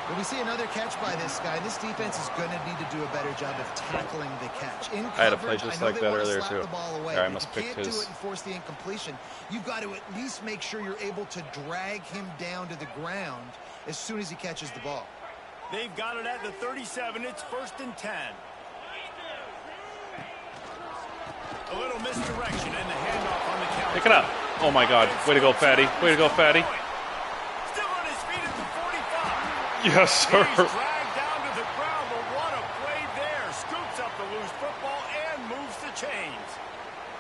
Speaker 4: When we see another catch by this guy, this defense is going to need to do a better job of tackling the catch. In
Speaker 2: I had a play
Speaker 4: coverage,
Speaker 2: just
Speaker 4: I know
Speaker 2: like
Speaker 4: they
Speaker 2: that
Speaker 4: wanna
Speaker 2: earlier,
Speaker 4: slap
Speaker 2: too.
Speaker 4: the ball away,
Speaker 2: Yeah, I
Speaker 4: but
Speaker 2: must
Speaker 4: you
Speaker 2: pick
Speaker 4: can't do
Speaker 2: his.
Speaker 4: it and force the incompletion. You've got to at least make sure you're able to drag him down to the ground as soon as he catches the ball.
Speaker 1: They've got it at the 37. It's 1st and 10. A little misdirection and the handoff on the counter.
Speaker 2: Pick it up. Oh my God. Way to go, Fatty. Way to go, Fatty.
Speaker 1: Still on his feet at the 45.
Speaker 2: Yes, sir.
Speaker 1: He's dragged down to the ground, but what a play there. Scoops up the loose football and moves the chains.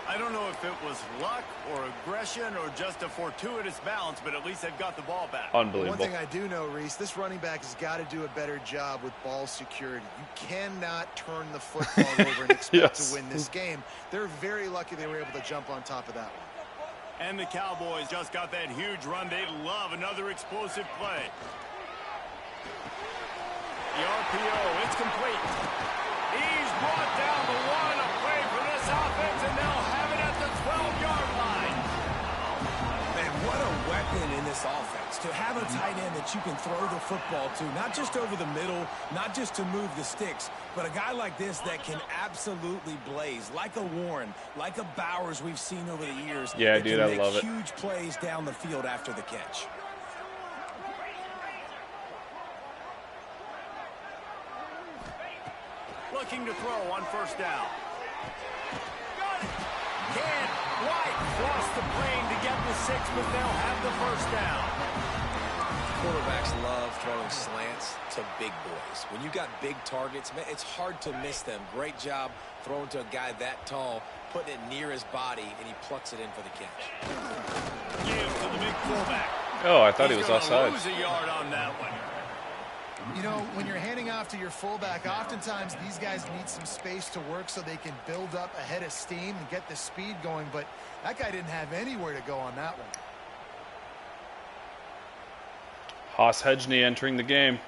Speaker 1: I don't know if it was luck or aggression or just a fortuitous bounce, but at least they've got the ball back.
Speaker 2: Unbelievable.
Speaker 4: One thing I do know, Reese, this running back has got to do a better job with ball security. You cannot turn the football over and expect to win this game. They're very lucky they were able to jump on top of that one.
Speaker 1: And the Cowboys just got that huge run. They love another explosive play. The RPO, it's complete. He's brought down the one, a play for this offense, and they'll have it at the 12-yard line.
Speaker 3: Man, what a weapon in this offense. To have a tight end that you can throw the football to, not just over the middle, not just to move the sticks, but a guy like this that can absolutely blaze, like a Warren, like a Bowers we've seen over the years.
Speaker 2: Yeah, dude, I love it.
Speaker 3: Huge plays down the field after the catch.
Speaker 1: Looking to throw on first down. Got it. Can't quite cross the plane to get the 6, but they'll have the first down.
Speaker 3: Quarterbacks love throwing slants to big boys. When you've got big targets, man, it's hard to miss them. Great job throwing to a guy that tall, putting it near his body, and he plucks it in for the catch.
Speaker 1: Give to the big fullback.
Speaker 2: Oh, I thought he
Speaker 1: He's
Speaker 2: was offside.
Speaker 1: lose a yard on that one.
Speaker 4: You know, when you're handing off to your fullback, oftentimes these guys need some space to work so they can build up a head of steam and get the speed going, but that guy didn't have anywhere to go on that one.
Speaker 2: Haas Hedgney entering the game.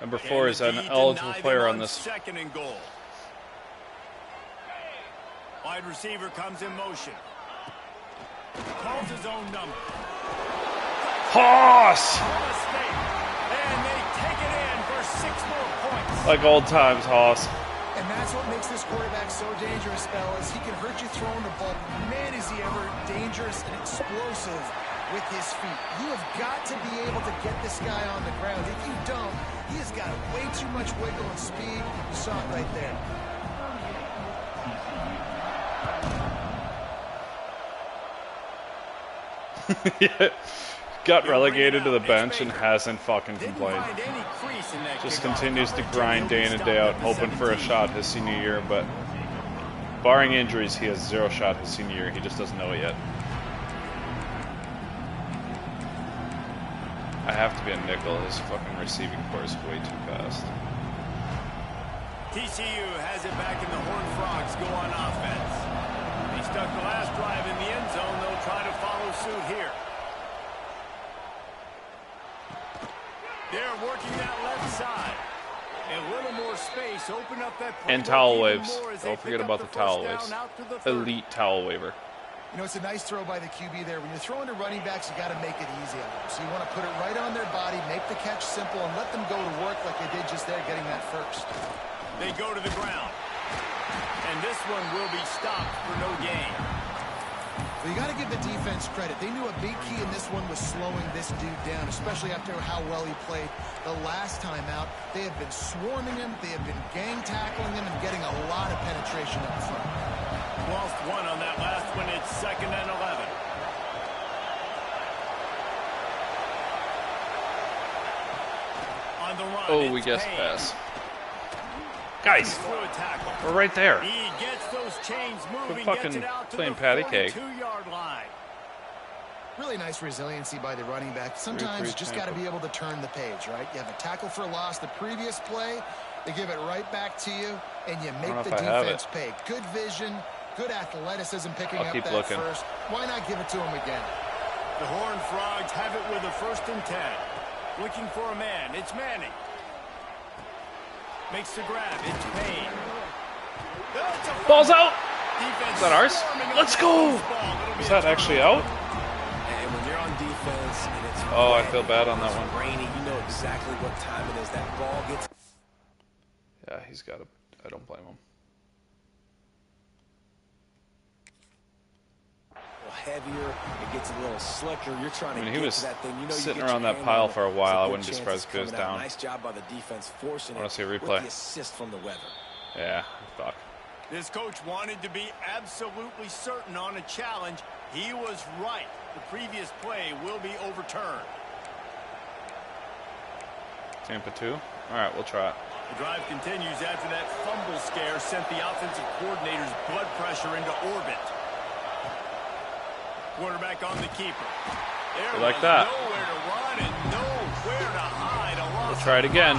Speaker 2: Number 4 is an eligible player on this.
Speaker 1: Second and goal. Wide receiver comes in motion. Calls his own number.
Speaker 2: Haas!
Speaker 1: And they take it in for 6 more points.
Speaker 2: Like old times, Haas.
Speaker 4: And that's what makes this quarterback so dangerous, fellas. He can hurt you throwing the ball. Man, is he ever dangerous and explosive with his feet. You have got to be able to get this guy on the ground. If you don't, he has got way too much wiggle and speed. You saw it right there.
Speaker 2: Yeah. Got relegated to the bench and hasn't fucking complained. Just continues to grind day in and day out, hoping for a shot his senior year, but barring injuries, he has 0 shot his senior year. He just doesn't know it yet. I have to be a nickel. His fucking receiving core is way too fast.
Speaker 1: TCU has it back in the Horned Frogs go on offense. They stuck the last drive in the end zone. They'll try to follow suit here. They're working that left side. A little more space. Open up that
Speaker 2: and towel waves. Don't forget about the towel waves. Elite towel waiver.
Speaker 4: You know, it's a nice throw by the QB there. When you're throwing to running backs, you got to make it easy on them. So you want to put it right on their body, make the catch simple, and let them go to work like they did just there getting that first.
Speaker 1: They go to the ground. And this one will be stopped for no gain.
Speaker 4: Well, you got to give the defense credit. They knew a big key in this one was slowing this dude down, especially after how well he played the last time out. They have been swarming him. They have been gang tackling him and getting a lot of penetration up front.
Speaker 1: Lost one on that last one. It's 2nd and 11. On the run,
Speaker 2: oh, we guessed pass. Guys, we're right there.
Speaker 1: He gets those chains moving,
Speaker 2: we're fucking playing patty cake.
Speaker 1: 42-yard line.
Speaker 4: Really nice resiliency by the running back. Sometimes you just got to be able to turn the page, right? You have a tackle for a loss the previous play. They give it right back to you, and you make the defense pay. Good vision, good athleticism picking up that
Speaker 2: looking.
Speaker 4: first. Why not give it to him again?
Speaker 1: The Horned Frogs have it with a 1st and 10. Looking for a man. It's Manning. Makes the grab. It's Payne.
Speaker 2: Ball's out. Is that ours? Let's go. Is that actually out?
Speaker 3: And when you're on defense and it's
Speaker 2: I feel bad on that one.
Speaker 3: Rainy, you know exactly what time it is. That ball gets.
Speaker 2: Yeah, he's got to. I don't blame him.
Speaker 3: Heavier, it gets a little slicker. You're trying to
Speaker 2: he was
Speaker 3: to that thing. You know,
Speaker 2: sitting around that pile for a while. I wouldn't be surprised if it was down.
Speaker 3: Nice job by the defense forcing
Speaker 2: I want to see a
Speaker 3: with
Speaker 2: replay.
Speaker 3: the assist from the weather.
Speaker 2: Yeah, fuck.
Speaker 1: This coach wanted to be absolutely certain on a challenge. He was right. The previous play will be overturned.
Speaker 2: Tampa 2. All right, we'll try it.
Speaker 1: The drive continues after that fumble scare sent the offensive coordinator's blood pressure into orbit. Quarterback on the keeper. There
Speaker 2: like that.
Speaker 1: Nowhere to run and nowhere to hide.
Speaker 2: We'll try it again.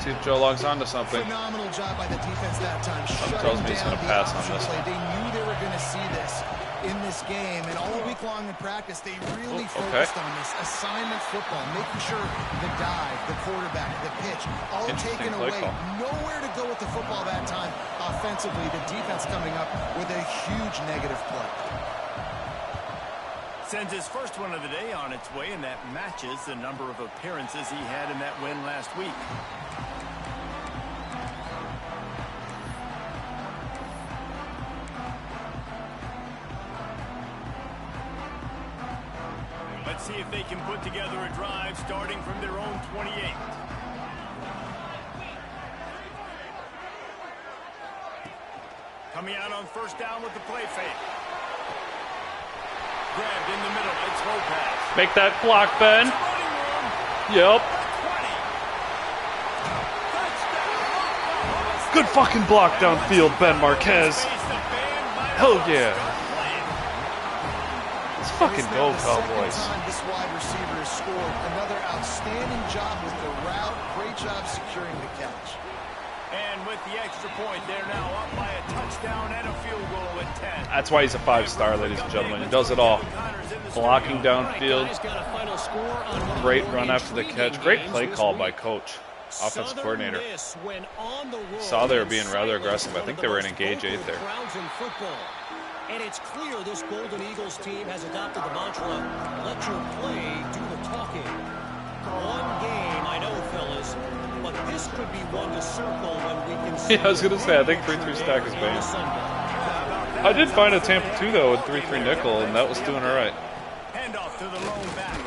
Speaker 2: See if Joe logs onto something.
Speaker 4: Phenomenal job by the defense that time.
Speaker 2: Something tells me he's going to pass on this one.
Speaker 4: They knew they were going to see this in this game, and all week long in practice, they really focused on this assignment football, making sure the dive, the quarterback, the pitch, all taken away. Nowhere to go with the football that time offensively. The defense coming up with a huge negative play.
Speaker 1: Sends his first one of the day on its way, and that matches the number of appearances he had in that win last week. Let's see if they can put together a drive starting from their own 28. Coming out on first down with the play fake. Grabbed in the middle. It's low pass.
Speaker 2: Make that block, Ben. Yep. Good fucking block downfield, Ben Marquez. Hell yeah. Let's fucking go, Cowboys.
Speaker 4: This wide receiver has scored another outstanding job with the route. Great job securing the catch.
Speaker 1: And with the extra point, they're now up by a touchdown and a field goal at 10.
Speaker 2: That's why he's a 5-star, ladies and gentlemen. He does it all. Blocking downfield. Great run after the catch. Great play call by coach. Offensive coordinator. Saw they were being rather aggressive. I think they were in engage 8 there.
Speaker 5: And it's clear this Golden Eagles team has adopted the mantra, let your play do the talking. One game, I know, fellas, but this could be one to circle when we can see.
Speaker 2: Yeah, I was going to say, I think 3-3 stack is banned. I did find a Tampa 2, though, with 3-3 nickel, and that was doing all right.
Speaker 1: Handoff to the lone back.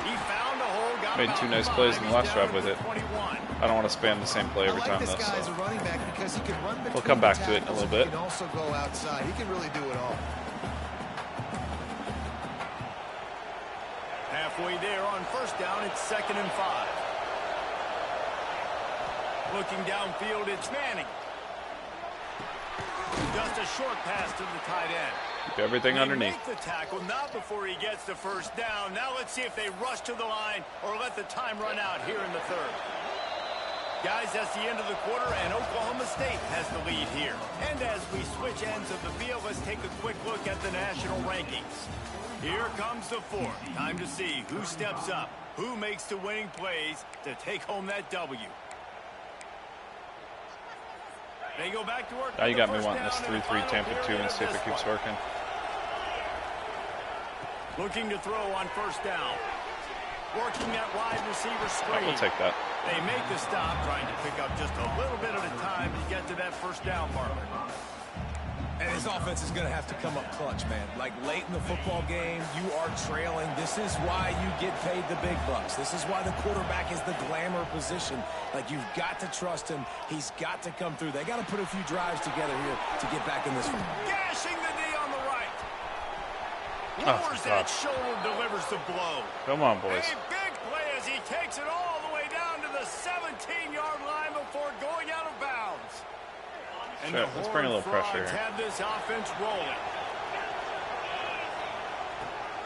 Speaker 1: He found a hole, got
Speaker 2: made 2 nice plays in the last drive with it. I don't want to spam the same play every time, though. So. We'll come back to it in a little bit.
Speaker 4: He can also go outside. He can really do it all.
Speaker 1: Halfway there on first down, it's 2nd and 5. Looking downfield, it's Manning. Just a short pass to the tight end.
Speaker 2: Keep everything underneath.
Speaker 1: Make the tackle, not before he gets the first down. Now let's see if they rush to the line or let the time run out here in the 3rd. Guys, that's the end of the quarter, and Oklahoma State has the lead here. And as we switch ends of the field, let's take a quick look at the national rankings. Here comes the 4th. Time to see who steps up, who makes the winning plays to take home that W. They go back to work.
Speaker 2: Now you got me wanting this 3-3 Tampa 2 and see if it keeps working.
Speaker 1: Looking to throw on first down. Working that wide receiver screen.
Speaker 2: We'll take that.
Speaker 1: They make the stop, trying to pick up just a little bit at a time to get to that first down marker.
Speaker 3: And his offense is going to have to come up clutch, man. Like late in the football game, you are trailing. This is why you get paid the big bucks. This is why the quarterback is the glamour position. Like, you've got to trust him. He's got to come through. They got to put a few drives together here to get back in this one.
Speaker 1: Gashing the knee on the right.
Speaker 2: Lowers
Speaker 1: that shoulder, delivers the blow.
Speaker 2: Come on, boys.
Speaker 1: A big play as he takes it all the way down to the 17-yard line before going out of bounds. And
Speaker 2: Shit, let's bring a little pressure here.
Speaker 1: Have this offense rolling.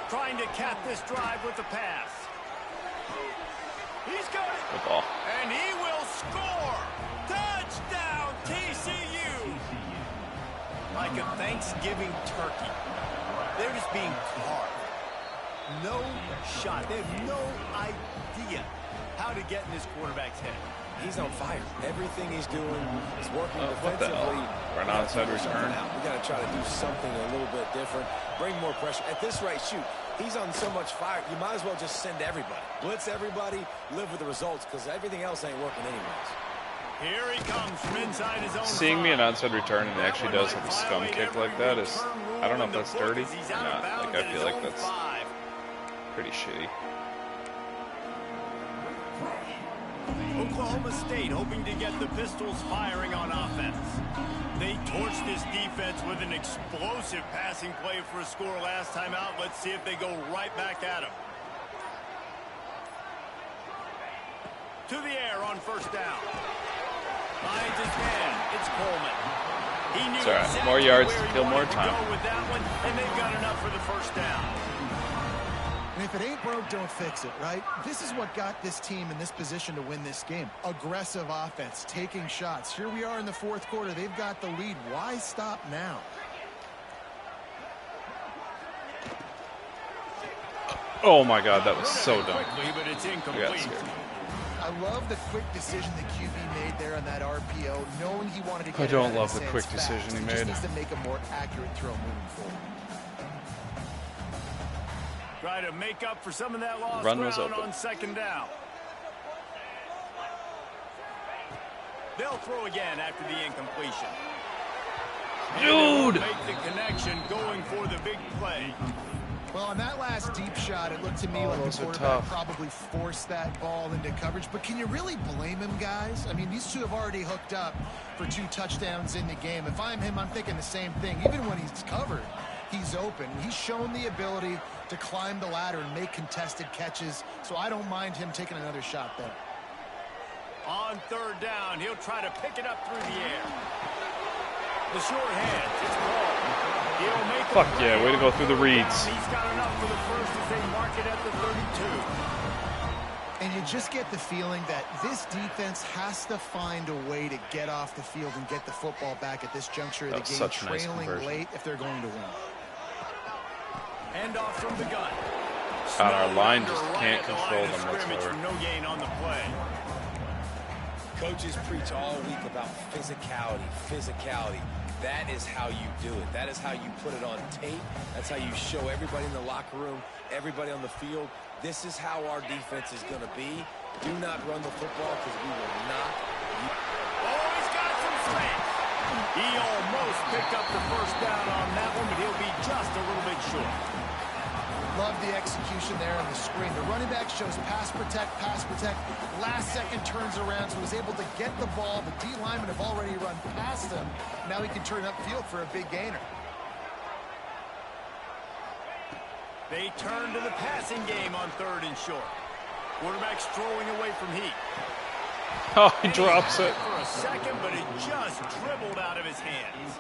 Speaker 1: Trying to cap this drive with the pass. He's got it.
Speaker 2: Good ball.
Speaker 1: And he will score. Touchdown, TCU. Like a Thanksgiving turkey. They're just being carved. No shot. They have no idea how to get in this quarterback's head.
Speaker 3: He's on fire. Everything he's doing is working
Speaker 2: What the hell?
Speaker 3: defensively.
Speaker 2: Run onside return.
Speaker 3: We got to try to do something a little bit different. Bring more pressure. At this rate, shoot. He's on so much fire. You might as well just send everybody. Blitz everybody. Live with the results because everything else ain't working anyways.
Speaker 1: Here he comes from inside his own.
Speaker 2: Seeing me an onside return and he actually does have a scum kick like that is, I don't know if that's dirty or not. Like, I feel like that's pretty shitty.
Speaker 1: Oklahoma State hoping to get the Pistols firing on offense. They torched this defense with an explosive passing play for a score last time out. Let's see if they go right back at him. To the air on first down. Finds his man. It's Coleman. He knew exactly
Speaker 2: more yards
Speaker 1: where
Speaker 2: to
Speaker 1: he
Speaker 2: kill more
Speaker 1: wanted to
Speaker 2: time.
Speaker 1: go with that one, and they've got enough for the first down.
Speaker 4: And if it ain't broke, don't fix it, right? This is what got this team in this position to win this game. Aggressive offense, taking shots. Here we are in the fourth quarter. They've got the lead. Why stop now?
Speaker 2: Oh my God, that was so dumb.
Speaker 1: Quickly, but it's
Speaker 2: I got
Speaker 1: incomplete.
Speaker 2: scared.
Speaker 4: I love the quick decision the QB made there on that RPO, knowing he wanted to get
Speaker 2: I don't
Speaker 4: it out
Speaker 2: love
Speaker 4: of
Speaker 2: the
Speaker 4: his
Speaker 2: quick
Speaker 4: hands
Speaker 2: decision
Speaker 4: fast.
Speaker 2: he
Speaker 4: Just
Speaker 2: made.
Speaker 4: needs to make a more accurate throw moving forward.
Speaker 1: Try to make up for some of that lost
Speaker 2: Run was
Speaker 1: ground
Speaker 2: open.
Speaker 1: on second down. They'll throw again after the incompletion.
Speaker 2: Dude!
Speaker 1: Make the connection going for the big play.
Speaker 4: Well, on that last deep shot, it looked to me like
Speaker 2: those
Speaker 4: the
Speaker 2: are
Speaker 4: quarterback
Speaker 2: tough.
Speaker 4: probably forced that ball into coverage. But can you really blame him, guys? I mean, these two have already hooked up for 2 touchdowns in the game. If I'm him, I'm thinking the same thing. Even when he's covered, he's open. He's shown the ability to climb the ladder and make contested catches. So I don't mind him taking another shot there.
Speaker 1: On third down, he'll try to pick it up through the air. The short hands, it's Paul. He'll make
Speaker 2: Fuck yeah, way to go through the reads.
Speaker 1: He's got enough for the first as they mark it at the 32.
Speaker 4: And you just get the feeling that this defense has to find a way to get off the field and get the football back at this juncture of the
Speaker 2: That was
Speaker 4: game,
Speaker 2: such a nice
Speaker 4: trailing
Speaker 2: conversion.
Speaker 4: late if they're going to win.
Speaker 1: Hand off from the gun.
Speaker 2: God, our line
Speaker 1: Snow
Speaker 2: just
Speaker 1: under
Speaker 2: can't
Speaker 1: right at the
Speaker 2: control
Speaker 1: line of
Speaker 2: them
Speaker 1: scrimmage
Speaker 2: whatsoever.
Speaker 1: for no gain on the play.
Speaker 3: Coaches preach all week about physicality. That is how you do it. That is how you put it on tape. That's how you show everybody in the locker room, everybody on the field. This is how our defense is going to be. Do not run the football because we will not.
Speaker 1: Oh, he's got some space. He almost picked up the first down on that one, but he'll be just a little bit short.
Speaker 4: Love the execution there on the screen. The running back shows pass protect. Last second turns around, so he's able to get the ball. The D linemen have already run past him. Now he can turn upfield for a big gainer.
Speaker 1: They turn to the passing game on third and short. Quarterback's throwing away from heat.
Speaker 2: Oh, he
Speaker 1: And
Speaker 2: drops
Speaker 1: had
Speaker 2: it.
Speaker 1: for a second, but it just dribbled out of his hands.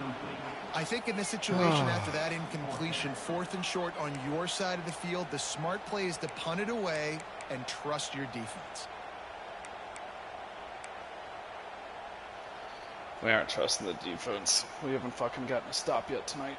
Speaker 4: I think in this situation, after that incompletion, 4th and short on your side of the field, the smart play is to punt it away and trust your defense.
Speaker 2: We aren't trusting the defense. We haven't fucking gotten a stop yet tonight.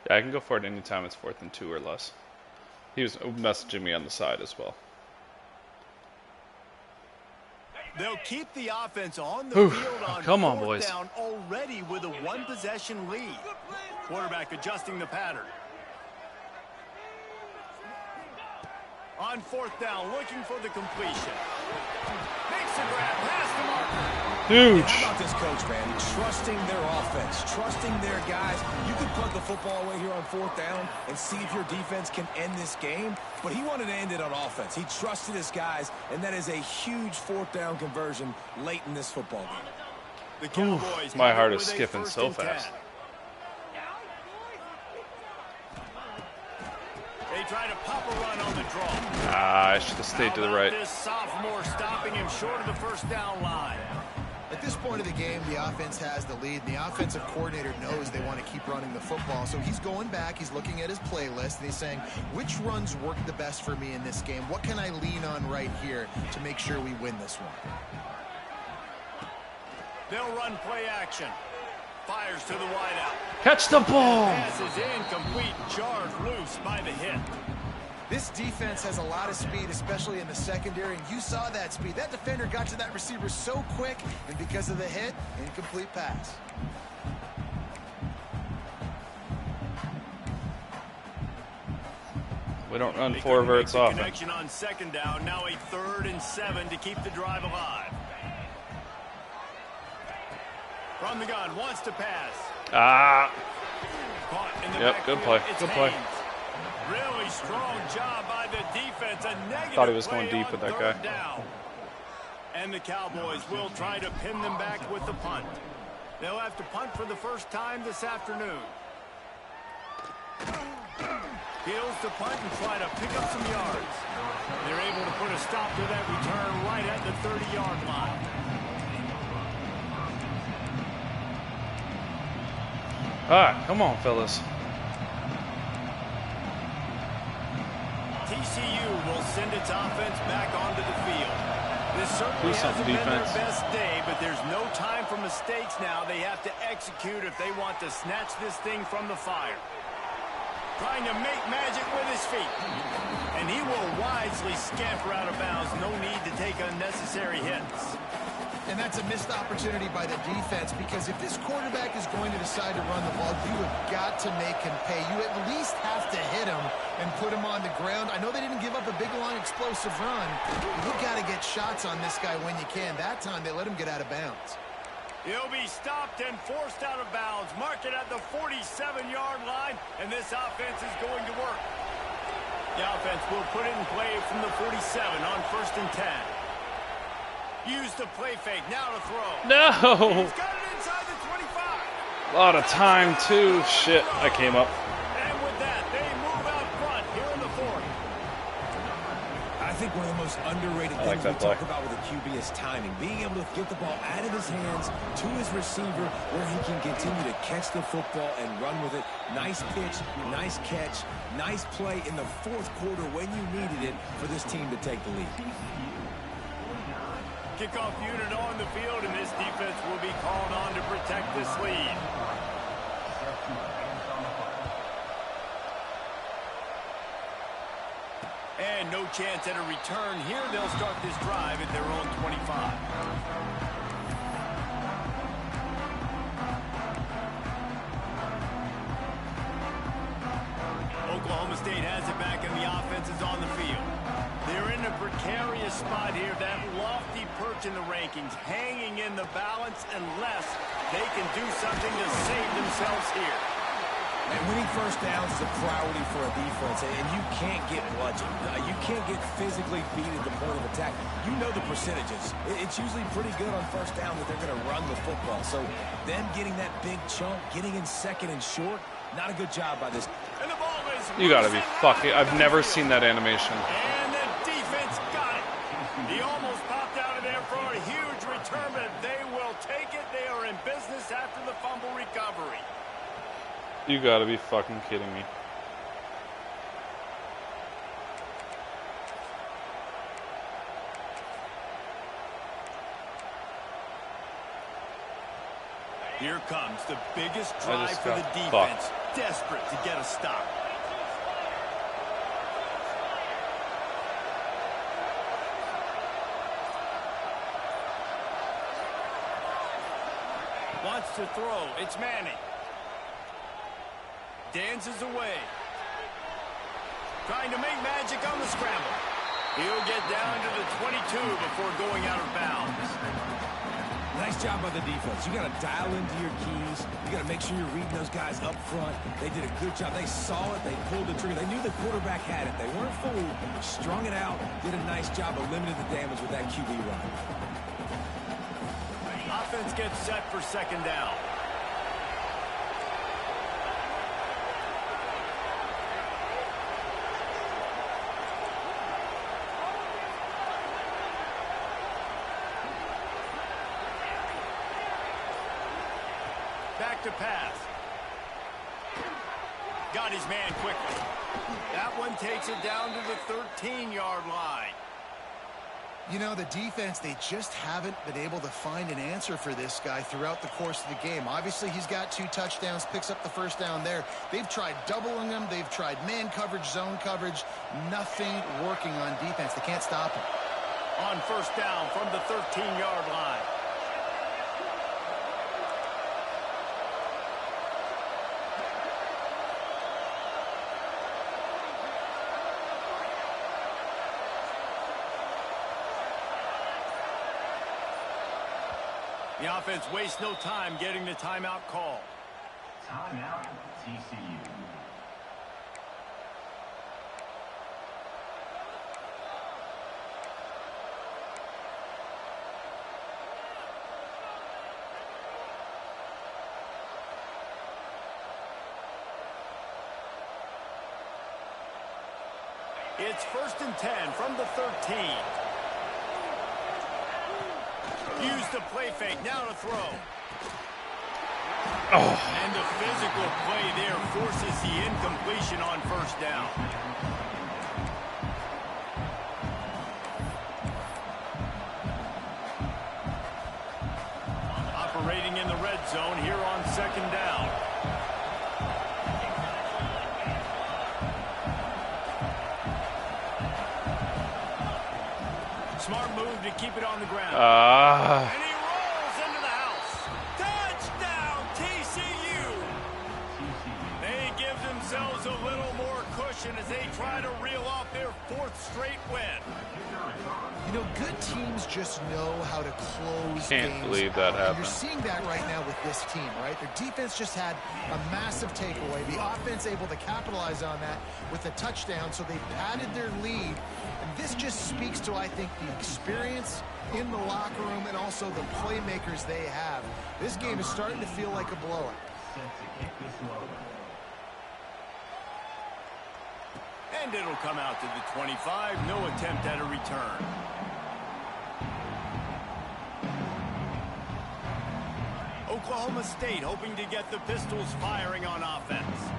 Speaker 2: Yeah, I can go for it anytime it's 4th and 2 or less. He was messaging me on the side as well.
Speaker 1: They'll keep the offense on the
Speaker 2: Whew.
Speaker 1: field on
Speaker 2: Come on,
Speaker 1: 4th
Speaker 2: boys.
Speaker 1: down already with a 1-possession lead. Quarterback adjusting the pattern. On 4th down, looking for the completion. Makes a grab past the marker.
Speaker 2: Huge.
Speaker 3: How about this coach, man? Trusting their offense, trusting their guys. You can punt the football away here on 4th down and see if your defense can end this game, but he wanted to end it on offense. He trusted his guys, and that is a huge 4th down conversion late in this football game.
Speaker 1: The Cowboys
Speaker 2: My
Speaker 1: have
Speaker 2: heart
Speaker 1: it
Speaker 2: is
Speaker 1: with a
Speaker 2: skipping
Speaker 1: 1st
Speaker 2: so
Speaker 1: and 10.
Speaker 2: fast.
Speaker 1: They try to pop a run on the draw.
Speaker 2: Ah, I should have stayed to the
Speaker 1: How about
Speaker 2: right.
Speaker 1: this sophomore stopping him short of the first down line?
Speaker 4: At this point of the game, the offense has the lead, and the offensive coordinator knows they want to keep running the football. So he's going back, he's looking at his playlist, and he's saying, which runs work the best for me in this game? What can I lean on right here to make sure we win this one?
Speaker 1: They'll run play action. fires to the wideout.
Speaker 2: Catch the ball.
Speaker 1: Pass is incomplete, charged loose by the hit.
Speaker 4: This defense has a lot of speed, especially in the secondary, and you saw that speed. That defender got to that receiver so quick, and because of the hit, incomplete pass.
Speaker 2: We don't run four verts often.
Speaker 1: Connection on second down. Now a 3rd and 7 to keep the drive alive. From the gun, wants to pass.
Speaker 2: Ah.
Speaker 1: Caught in the
Speaker 2: Yep, good play.
Speaker 1: backfield.
Speaker 2: Good
Speaker 1: It's
Speaker 2: play.
Speaker 1: Haynes. Really strong job by the defense. A negative
Speaker 2: Thought he was
Speaker 1: play
Speaker 2: going deep
Speaker 1: on
Speaker 2: with that
Speaker 1: 3rd
Speaker 2: guy.
Speaker 1: down. And the Cowboys will try to pin them back with the punt. They'll have to punt for the first time this afternoon. Heels to punt and try to pick up some yards. They're able to put a stop to that return right at the 30-yard line.
Speaker 2: All right, come on, fellas.
Speaker 1: TCU will send its offense back onto the field. This certainly
Speaker 2: Do something,
Speaker 1: hasn't been
Speaker 2: defense.
Speaker 1: their best day, but there's no time for mistakes now. They have to execute if they want to snatch this thing from the fire. Trying to make magic with his feet. And he will wisely scamper out of bounds. No need to take unnecessary hits.
Speaker 4: And that's a missed opportunity by the defense, because if this quarterback is going to decide to run the ball, you have got to make him pay. You at least have to hit him and put him on the ground. I know they didn't give up a big, long, explosive run. You've got to get shots on this guy when you can. That time, they let him get out of bounds.
Speaker 1: He'll be stopped and forced out of bounds. Mark it at the 47-yard line, and this offense is going to work. The offense will put it in play from the 47 on 1st and 10. Use the play fake, now to throw.
Speaker 2: No.
Speaker 1: He's got it inside the 25.
Speaker 2: A lot of time, too. Shit, I came up.
Speaker 1: And with that, they move out front here in the 40.
Speaker 3: I think one of the most underrated
Speaker 2: I like
Speaker 3: things we
Speaker 2: that play.
Speaker 3: talk about with a QB is timing. Being able to get the ball out of his hands to his receiver where he can continue to catch the football and run with it. Nice pitch, nice catch, nice play in the 4th quarter when you needed it for this team to take the lead.
Speaker 1: Kickoff unit on the field, and this defense will be called on to protect this lead. And no chance at a return here. They'll start this drive at their own 25. Oklahoma State has it back, and the offense is on the field. They're in a precarious spot here, that lofty perch in the rankings, hanging in the balance unless they can do something to save themselves here.
Speaker 3: And winning first downs is a priority for a defense, and you can't get bludgeoned. You can't get physically beat at the point of attack. You know the percentages. It's usually pretty good on first down that they're going to run the football. So them getting that big chunk, getting in 2nd and short, not a good job by this.
Speaker 1: And the ball is
Speaker 2: You gotta be fucking. I've never seen that animation.
Speaker 1: And the defense got it. He almost popped out of there for a huge return, but they will take it. They are in business after the fumble recovery.
Speaker 2: You gotta be fucking kidding me.
Speaker 1: Here comes the biggest drive for the
Speaker 2: got
Speaker 1: defense. Desperate to get a stop. Wants to throw. It's Manning. Dances away. Trying to make magic on the scramble. He'll get down to the 22 before going out of bounds.
Speaker 3: Nice job by the defense. You got to dial into your keys. You got to make sure you're reading those guys up front. They did a good job. They saw it. They pulled the trigger. They knew the quarterback had it. They weren't fooled. Strung it out. Did a nice job of limiting the damage with that QB run.
Speaker 1: Offense gets set for 2nd down. Back to pass. Got his man quickly. That one takes it down to the 13-yard line.
Speaker 4: You know, the defense, they just haven't been able to find an answer for this guy throughout the course of the game. Obviously, he's got 2 touchdowns, picks up the first down there. They've tried doubling him. They've tried man coverage, zone coverage. Nothing working on defense. They can't stop him.
Speaker 1: On first down from the 13-yard line. The offense wastes no time getting the timeout call.
Speaker 6: Timeout, TCU.
Speaker 1: It's 1st and 10 from the 13. Use the play fake, now to throw.
Speaker 2: Oh.
Speaker 1: And the physical play there forces the incompletion on first down. Operating in the red zone here on 2nd down. Smart move to keep it on the ground. And he rolls into the house. Touchdown, TCU. They give themselves a little more cushion as they try to reel off their 4th straight win.
Speaker 4: You know, good teams just know how to close games.
Speaker 2: Can't believe that happened.
Speaker 4: You're seeing that right now with this team, right? Their defense just had a massive takeaway. The offense able to capitalize on that with a touchdown, so they padded their lead. And this just speaks to, I think, the experience in the locker room and also the playmakers they have. This game is starting to feel like a blowout.
Speaker 1: And it'll come out to the 25. No attempt at a return. Oklahoma State hoping to get the Pistols firing on offense.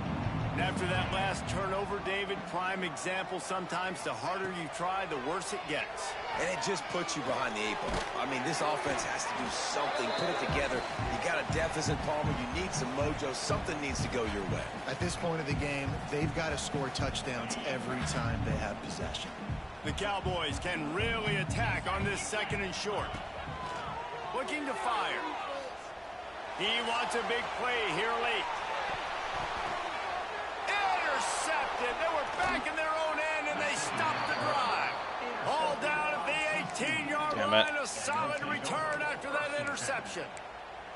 Speaker 1: And after that last turnover, David, prime example, sometimes the harder you try, the worse it gets.
Speaker 3: And it just puts you behind the 8 ball. I mean, this offense has to do something, put it together. You got a deficit, Palmer. You need some mojo. Something needs to go your way.
Speaker 4: At this point of the game, they've got to score touchdowns every time they have possession.
Speaker 1: The Cowboys can really attack on this 2nd and short. Looking to fire. He wants a big play here late. Intercepted. They were back in their own end, and they stopped the drive. All down at the 18-yard line. A solid return after that interception.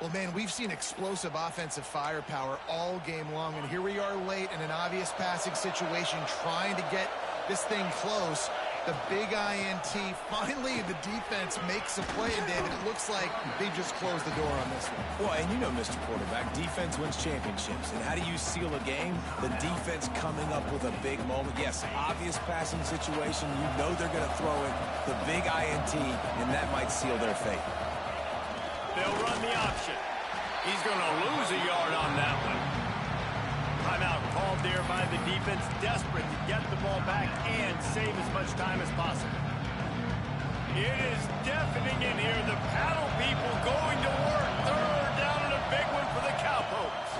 Speaker 4: Well, man, we've seen explosive offensive firepower all game long, and here we are late in an obvious passing situation trying to get this thing close. The big INT. Finally, the defense makes a play, and David, it looks like they just closed the door on this one.
Speaker 3: Well, and you know, Mr. Quarterback, defense wins championships. And how do you seal a game? The defense coming up with a big moment. Yes, obvious passing situation. You know they're going to throw it. The big INT, and that might seal their fate.
Speaker 1: They'll run the option. He's going to lose a yard on that one. Timeout called there by the defense, desperate to get the ball back and save as much time as possible. It is deafening in here. The paddle people going to work. 3rd down and a big one for the Cowpokes.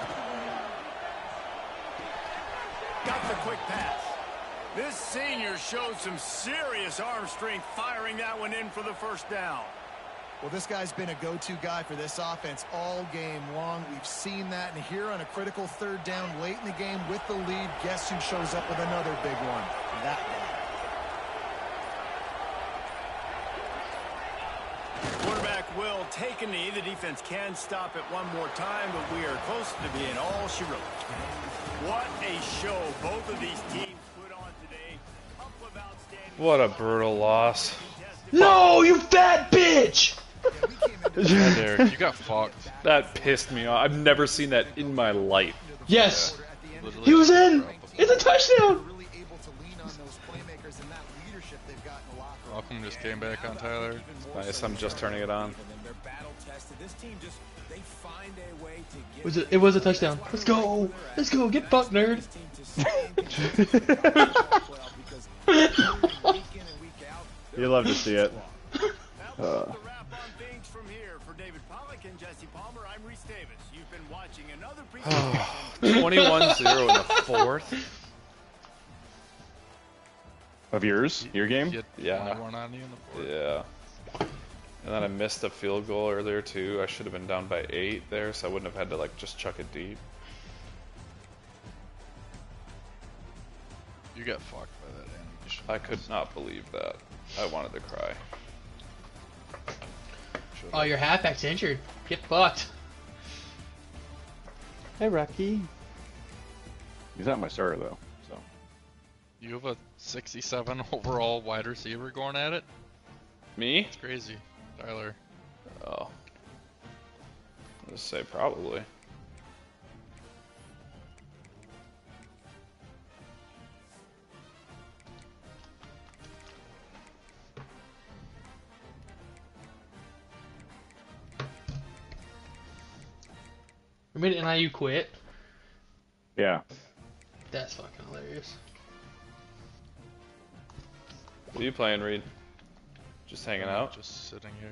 Speaker 1: Got the quick pass. This senior showed some serious arm strength firing that one in for the 1st down.
Speaker 4: Well, this guy's been a go-to guy for this offense all game long. We've seen that, and here on a critical 3rd down late in the game with the lead, guess who shows up with another big one? That guy.
Speaker 1: Quarterback will take a knee. The defense can stop it one more time, but we are close to being all she wrote. What a show both of these teams put on today. Couple of outstanding.
Speaker 2: What a brutal loss.
Speaker 7: No, you fat bitch!
Speaker 8: Yeah, Derek, you got fucked.
Speaker 2: That pissed me off. I've never seen that in my life.
Speaker 7: Yes! He was in! It's a touchdown!
Speaker 8: Welcome just came back on Tyler.
Speaker 2: Nice, I'm just turning it on.
Speaker 7: It was a touchdown. Let's go! Let's go! Get fucked, nerd!
Speaker 2: You love to see it.
Speaker 1: we'll the wrap on things from here. For David Pollack and Jesse Palmer, I'm Reese Davis. You've been watching another presentation.
Speaker 2: 21-0 in the fourth.
Speaker 9: Of yours? Your game?
Speaker 2: Yeah.
Speaker 8: One on you in the fourth.
Speaker 2: Yeah. And then I missed a field goal earlier too. I should have been down by 8 there, so I wouldn't have had to like just chuck it deep.
Speaker 8: You got fucked by that animation.
Speaker 2: I could not believe that. I wanted to cry.
Speaker 7: Oh, your halfback's injured. Get fucked.
Speaker 9: Hey, Rocky. He's not my starter though, so.
Speaker 8: You have a 67 overall wide receiver going at it?
Speaker 2: Me?
Speaker 8: It's crazy. Tyler.
Speaker 2: Oh. I'll just say probably.
Speaker 7: Remember NIU quit?
Speaker 9: Yeah.
Speaker 7: That's fucking hilarious.
Speaker 2: What are you playing, Reed? Just hanging out?
Speaker 8: Just sitting here.